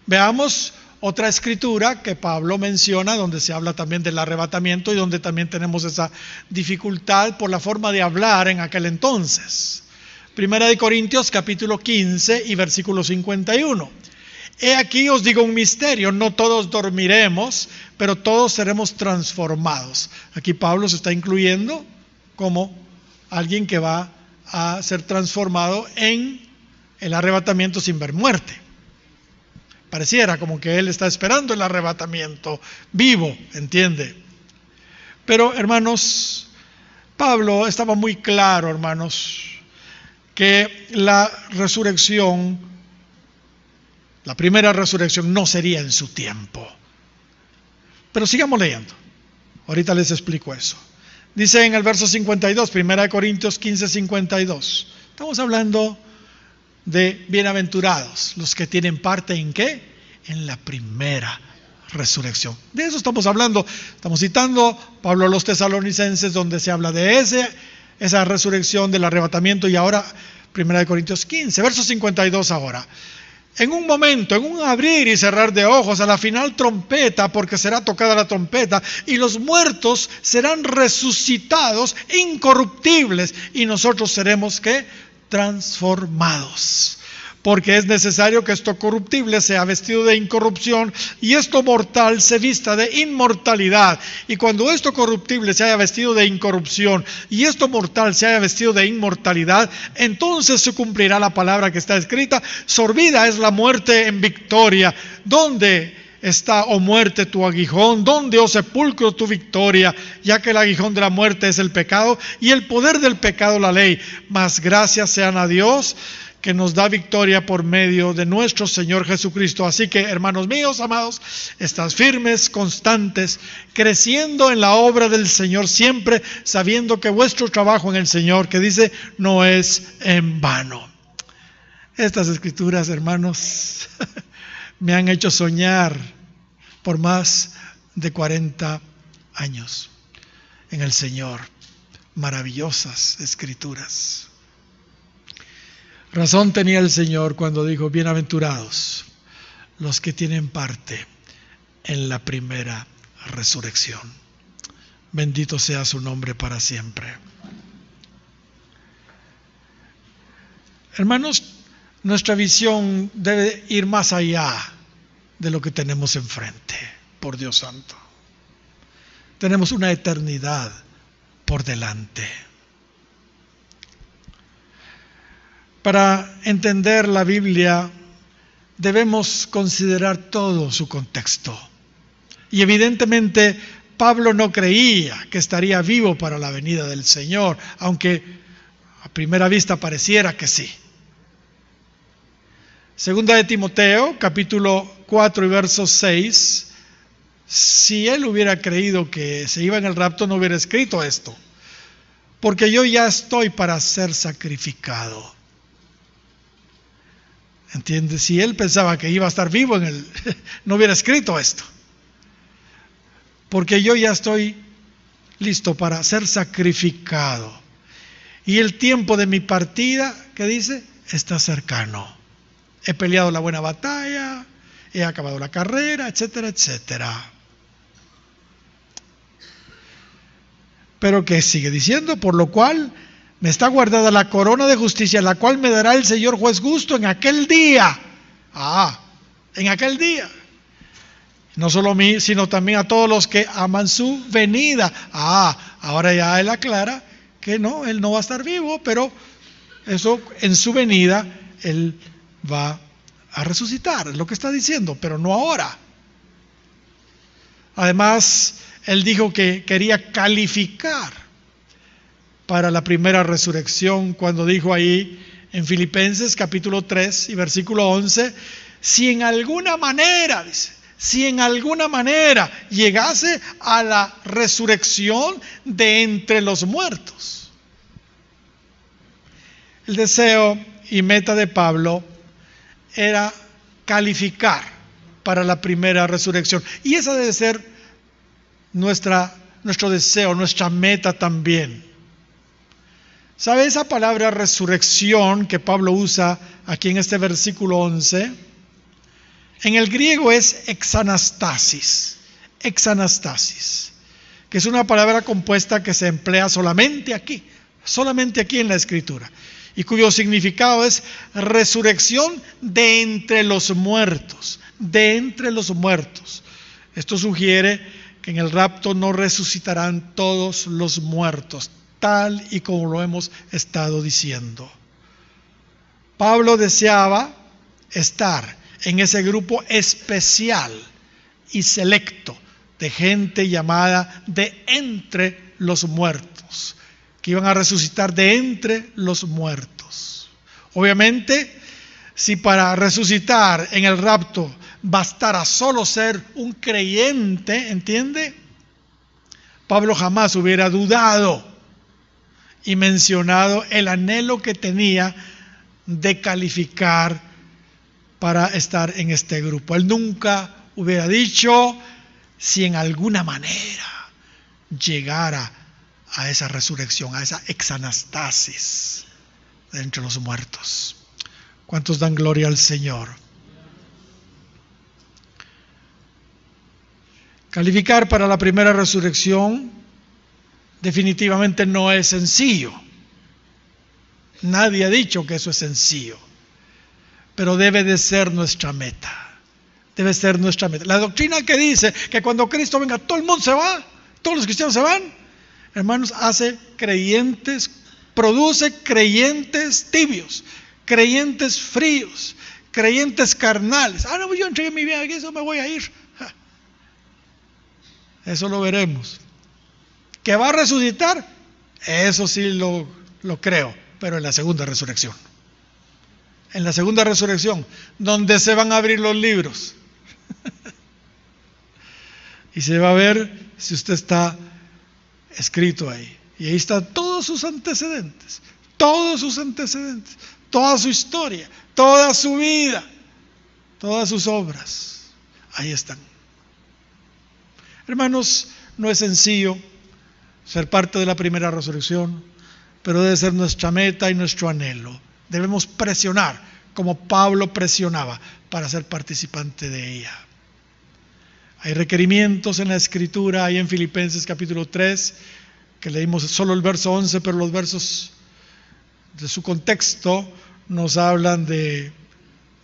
Veamos otra escritura que Pablo menciona, donde se habla también del arrebatamiento y donde también tenemos esa dificultad por la forma de hablar en aquel entonces. Primera de Corintios capítulo 15 y versículo 51. He aquí os digo un misterio: no todos dormiremos, pero todos seremos transformados. Aquí Pablo se está incluyendo como alguien que va a ser transformado en el arrebatamiento sin ver muerte. Pareciera como que él está esperando el arrebatamiento vivo, ¿entiende? Pero, hermanos, Pablo estaba muy claro, hermanos, que la resurrección, la primera resurrección, no sería en su tiempo. Pero sigamos leyendo. Ahorita les explico eso. Dice en el verso 52, 1 Corintios 15, 52. Estamos hablando de bienaventurados, los que tienen parte ¿en qué? En la primera resurrección. De eso estamos hablando. Estamos citando Pablo a los Tesalonicenses, donde se habla de esa resurrección del arrebatamiento, y ahora 1 Corintios 15, verso 52 ahora. En un momento, en un abrir y cerrar de ojos, a la final trompeta, porque será tocada la trompeta, y los muertos serán resucitados incorruptibles, y nosotros seremos ¿qué? Transformados. Porque es necesario que esto corruptible sea vestido de incorrupción y esto mortal se vista de inmortalidad. Y cuando esto corruptible se haya vestido de incorrupción y esto mortal se haya vestido de inmortalidad, entonces se cumplirá la palabra que está escrita: sorbida es la muerte en victoria. ¿Dónde está, oh muerte, tu aguijón? ¿Dónde, oh sepulcro, tu victoria? Ya que el aguijón de la muerte es el pecado y el poder del pecado la ley. Mas gracias sean a Dios, que nos da victoria por medio de nuestro Señor Jesucristo. Así que, hermanos míos, amados, estad firmes, constantes, creciendo en la obra del Señor, siempre sabiendo que vuestro trabajo en el Señor, que dice, no es en vano. Estas escrituras, hermanos, me han hecho soñar por más de 40 años en el Señor. Maravillosas escrituras. Razón tenía el Señor cuando dijo: bienaventurados los que tienen parte en la primera resurrección. Bendito sea su nombre para siempre. Hermanos, nuestra visión debe ir más allá de lo que tenemos enfrente, por Dios santo. Tenemos una eternidad por delante. Para entender la Biblia debemos considerar todo su contexto. Y evidentemente Pablo no creía que estaría vivo para la venida del Señor, aunque a primera vista pareciera que sí. Segunda de Timoteo, capítulo 4 y verso 6, si él hubiera creído que se iba en el rapto, no hubiera escrito esto: porque yo ya estoy para ser sacrificado. ¿Entiendes? Si él pensaba que iba a estar vivo no hubiera escrito esto. Porque yo ya estoy listo para ser sacrificado. Y el tiempo de mi partida, ¿qué dice? Está cercano. He peleado la buena batalla, he acabado la carrera, etcétera, etcétera. Pero ¿qué sigue diciendo? Por lo cual me está guardada la corona de justicia, la cual me dará el Señor juez justo en aquel día. En aquel día. No solo a mí, sino también a todos los que aman su venida. Ahora ya él aclara que no, él no va a estar vivo, pero eso en su venida él va a resucitar, es lo que está diciendo, pero no ahora. Además, él dijo que quería calificar para la primera resurrección, cuando dijo ahí en Filipenses capítulo 3 y versículo 11, si en alguna manera, dice, si en alguna manera llegase a la resurrección de entre los muertos. El deseo y meta de Pablo era calificar para la primera resurrección. Y esa debe ser nuestro deseo, nuestra meta también. ¿Sabe esa palabra resurrección que Pablo usa aquí en este versículo 11? En el griego es exanastasis, que es una palabra compuesta que se emplea solamente aquí en la Escritura, y cuyo significado es resurrección de entre los muertos, Esto sugiere que en el rapto no resucitarán todos los muertos, tal y como lo hemos estado diciendo. Pablo deseaba estar en ese grupo especial y selecto de gente llamada de entre los muertos, que iban a resucitar de entre los muertos. Obviamente, si para resucitar en el rapto bastara solo ser un creyente, ¿entiende? Pablo jamás hubiera dudado y mencionado el anhelo que tenía de calificar para estar en este grupo. Él nunca hubiera dicho si en alguna manera llegara a esa resurrección, a esa exanastasis de entre los muertos. ¿Cuántos dan gloria al Señor? Calificar para la primera resurrección definitivamente no es sencillo. Nadie ha dicho que eso es sencillo, pero debe de ser nuestra meta. Debe ser nuestra meta. La doctrina que dice que cuando Cristo venga todo el mundo se va, todos los cristianos se van, hermanos, produce creyentes tibios, creyentes fríos, creyentes carnales. No, yo entregué mi vida, eso me voy a ir. Eso lo veremos. ¿Que va a resucitar? Eso sí lo creo, pero en la segunda resurrección. En la segunda resurrección, donde se van a abrir los libros. Y se va a ver si usted está escrito ahí. Y ahí están todos sus antecedentes, toda su historia, toda su vida, todas sus obras. Ahí están. Hermanos, no es sencillo ser parte de la primera resurrección, pero debe ser nuestra meta y nuestro anhelo. Debemos presionar, como Pablo presionaba, para ser participante de ella. Hay requerimientos en la Escritura, hay en Filipenses capítulo 3, que leímos solo el verso 11, pero los versos de su contexto nos hablan de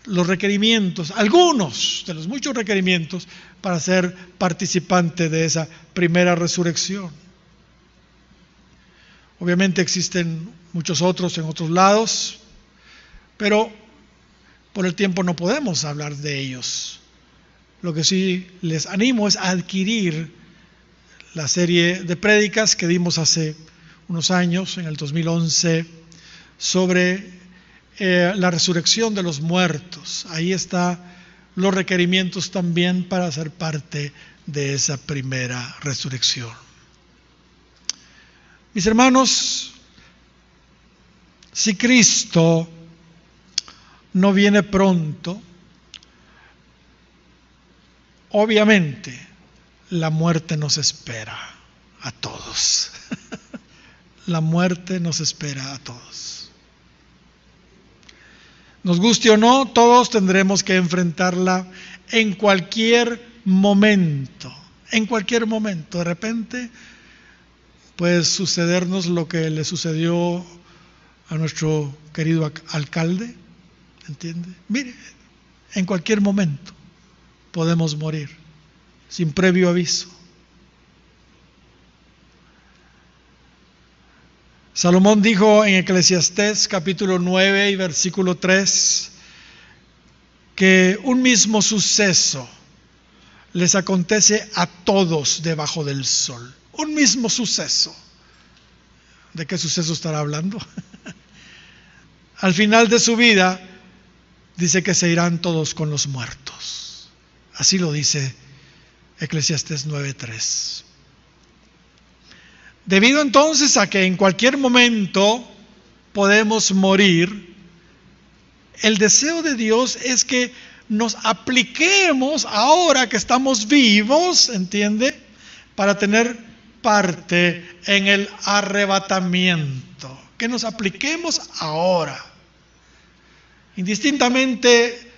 los requerimientos, algunos de los muchos requerimientos para ser participante de esa primera resurrección. Obviamente existen muchos otros en otros lados, pero por el tiempo no podemos hablar de ellos. Lo que sí les animo es a adquirir la serie de prédicas que dimos hace unos años, en el 2011, sobre la resurrección de los muertos. Ahí están los requerimientos también para ser parte de esa primera resurrección. Mis hermanos, si Cristo no viene pronto, obviamente la muerte nos espera a todos. La muerte nos espera a todos. Nos guste o no, todos tendremos que enfrentarla en cualquier momento. En cualquier momento. De repente puede sucedernos lo que le sucedió a nuestro querido alcalde. ¿Entiende? Mire, en cualquier momento podemos morir, sin previo aviso. Salomón dijo en Eclesiastés capítulo 9 y versículo 3 que un mismo suceso les acontece a todos debajo del sol. Un mismo suceso. ¿De qué suceso estará hablando? Al final de su vida dice que se irán todos con los muertos. Así lo dice Eclesiastés 9:3. Debido entonces a que en cualquier momento podemos morir, el deseo de Dios es que nos apliquemos ahora que estamos vivos, ¿entiende? Para tener parte en el arrebatamiento. Que nos apliquemos ahora. Indistintamente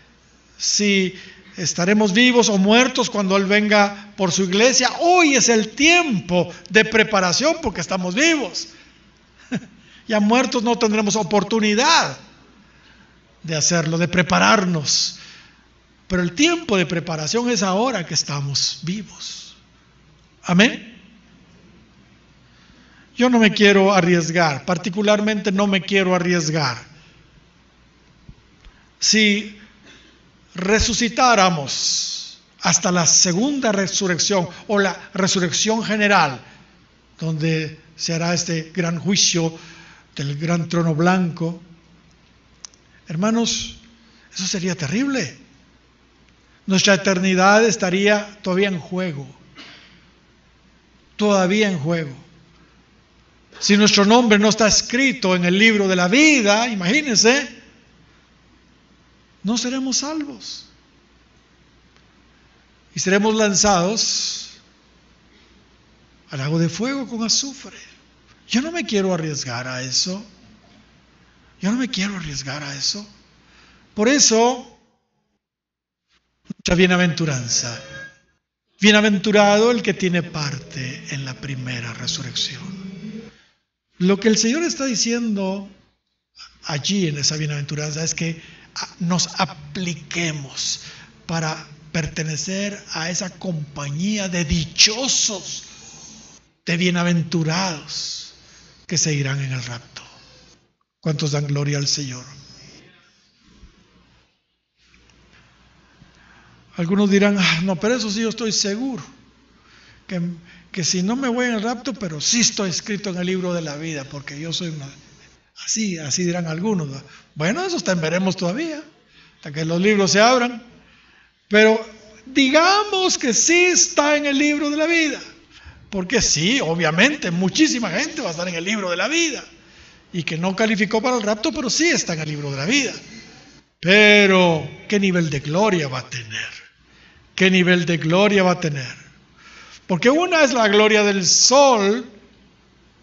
si estaremos vivos o muertos cuando Él venga por su iglesia, hoy es el tiempo de preparación porque estamos vivos. Ya muertos no tendremos oportunidad de hacerlo, de prepararnos. Pero el tiempo de preparación es ahora que estamos vivos. Amén. Yo no me quiero arriesgar, particularmente no me quiero arriesgar. Si resucitáramos hasta la segunda resurrección o la resurrección general, donde se hará este gran juicio del gran trono blanco, hermanos, eso sería terrible. Nuestra eternidad estaría todavía en juego. Todavía en juego. Si nuestro nombre no está escrito en el libro de la vida, imagínense, no seremos salvos. Y seremos lanzados al lago de fuego con azufre. Yo no me quiero arriesgar a eso. Yo no me quiero arriesgar a eso. Por eso, mucha bienaventuranza. Bienaventurado el que tiene parte en la primera resurrección. Lo que el Señor está diciendo allí en esa bienaventuranza es que nos apliquemos para pertenecer a esa compañía de dichosos, de bienaventurados que se irán en el rapto. ¿Cuántos dan gloria al Señor? Algunos dirán, no, pero eso sí yo estoy seguro, que si no me voy en el rapto, pero sí estoy escrito en el libro de la vida, porque yo soy una... Así dirán algunos. Bueno, eso veremos todavía, hasta que los libros se abran. Pero digamos que sí está en el libro de la vida. Porque sí, obviamente, muchísima gente va a estar en el libro de la vida. Y que no calificó para el rapto, pero sí está en el libro de la vida. Pero, ¿qué nivel de gloria va a tener? ¿Qué nivel de gloria va a tener? Porque una es la gloria del sol,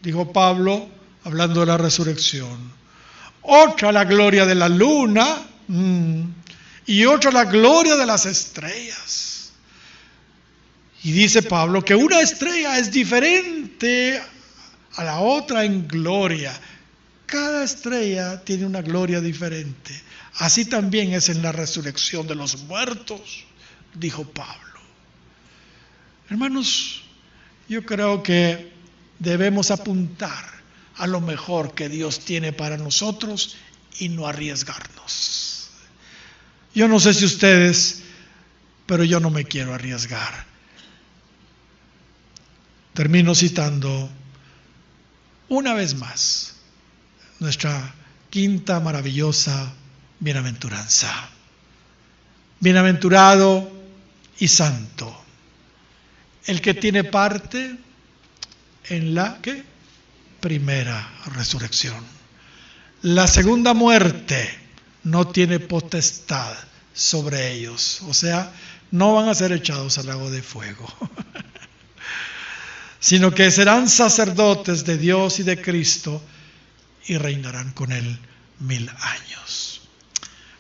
dijo Pablo, hablando de la resurrección. Otra la gloria de la luna, y otra la gloria de las estrellas. Y dice Pablo que una estrella es diferente a la otra en gloria. Cada estrella tiene una gloria diferente. Así también es en la resurrección de los muertos, dijo Pablo. Hermanos, yo creo que debemos apuntar a lo mejor que Dios tiene para nosotros y no arriesgarnos. Yo no sé si ustedes, pero yo no me quiero arriesgar. Termino citando una vez más nuestra quinta maravillosa bienaventuranza. Bienaventurado y santo el que tiene parte en la ¿qué? Primera resurrección. La segunda muerte no tiene potestad sobre ellos, o sea, no van a ser echados al lago de fuego, sino que serán sacerdotes de Dios y de Cristo y reinarán con Él 1000 años.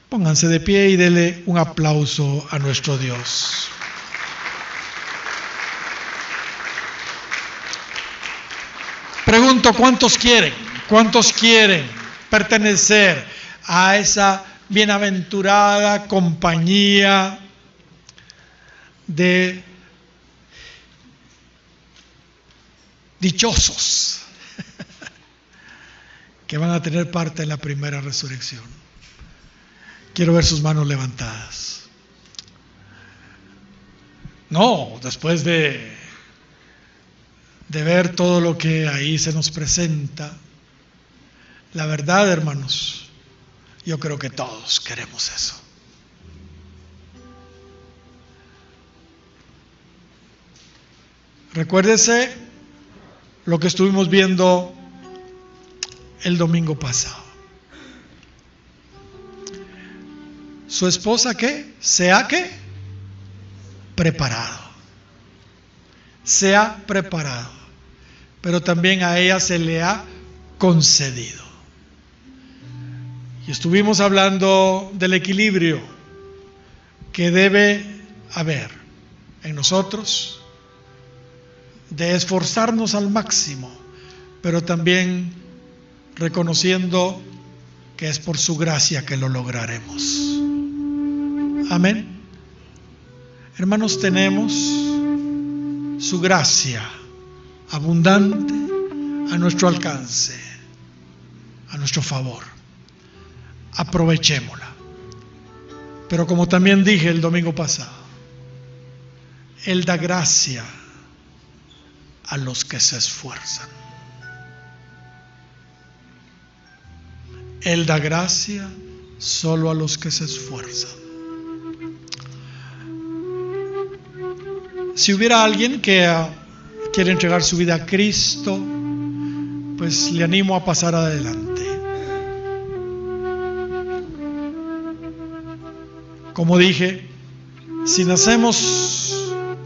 Pónganse de pie y denle un aplauso a nuestro Dios. Pregunto, ¿cuántos quieren pertenecer a esa bienaventurada compañía de dichosos que van a tener parte en la primera resurrección? Quiero ver sus manos levantadas. No, después de ver todo lo que ahí se nos presenta, la verdad, hermanos, yo creo que todos queremos eso. Recuérdese lo que estuvimos viendo el domingo pasado. su esposa ¿qué? Se ha ¿qué? Preparado. Se ha preparado. Pero también a ella se le ha concedido. Y estuvimos hablando del equilibrio que debe haber en nosotros, de esforzarnos al máximo, pero también reconociendo que es por su gracia que lo lograremos. Amén. Hermanos, tenemos su gracia abundante a nuestro alcance, a nuestro favor. Aprovechémosla. Pero como también dije el domingo pasado, Él da gracia a los que se esfuerzan. Él da gracia solo a los que se esfuerzan. Si hubiera alguien que quiere entregar su vida a Cristo, pues le animo a pasar adelante. Como dije, si nacemos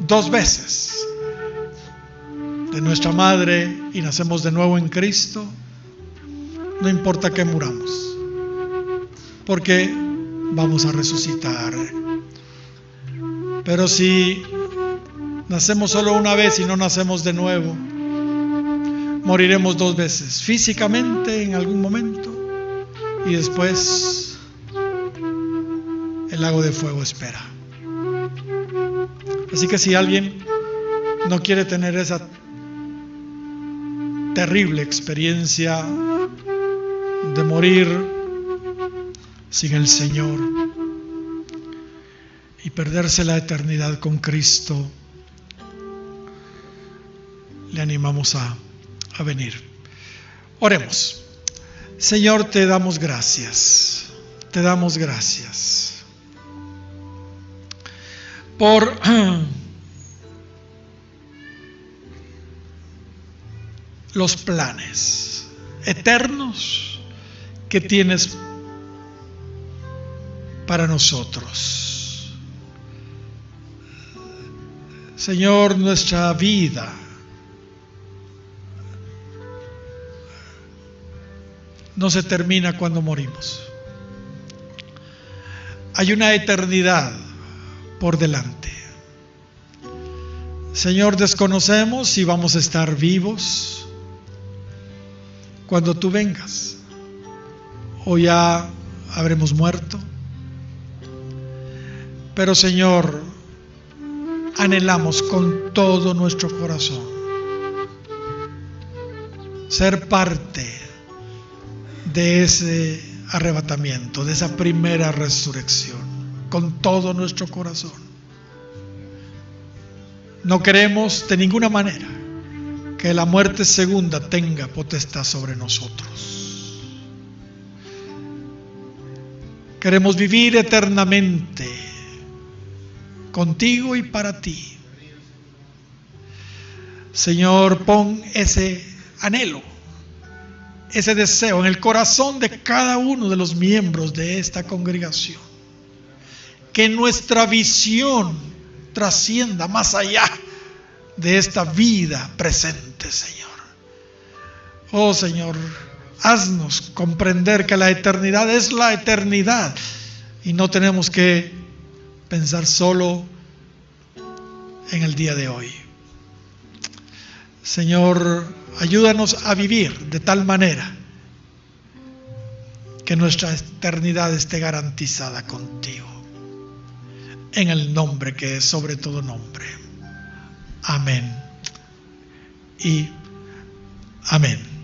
2 veces de nuestra madre y nacemos de nuevo en Cristo, no importa que muramos, porque vamos a resucitar. Pero si nacemos solo una vez y no nacemos de nuevo, moriremos 2 veces, físicamente en algún momento, y después el lago de fuego espera. Así que si alguien no quiere tener esa terrible experiencia de morir sin el Señor y perderse la eternidad con Cristo, le animamos a venir. Oremos. Señor, te damos gracias. Te damos gracias por los planes eternos que tienes para nosotros. Señor, nuestra vida no se termina cuando morimos. Hay una eternidad por delante. Señor, desconocemos si vamos a estar vivos cuando tú vengas, o ya habremos muerto. Pero Señor, anhelamos con todo nuestro corazón ser parte de ese arrebatamiento, de esa primera resurrección, con todo nuestro corazón. No queremos de ninguna manera que la muerte segunda tenga potestad sobre nosotros. Queremos vivir eternamente contigo y para ti. Señor, pon ese anhelo, ese deseo en el corazón de cada uno de los miembros de esta congregación. Que nuestra visión trascienda más allá de esta vida presente, Señor. Oh, Señor, haznos comprender que la eternidad es la eternidad y no tenemos que pensar solo en el día de hoy. Señor, ayúdanos a vivir de tal manera que nuestra eternidad esté garantizada contigo. En el nombre que es sobre todo nombre. Amén y amén.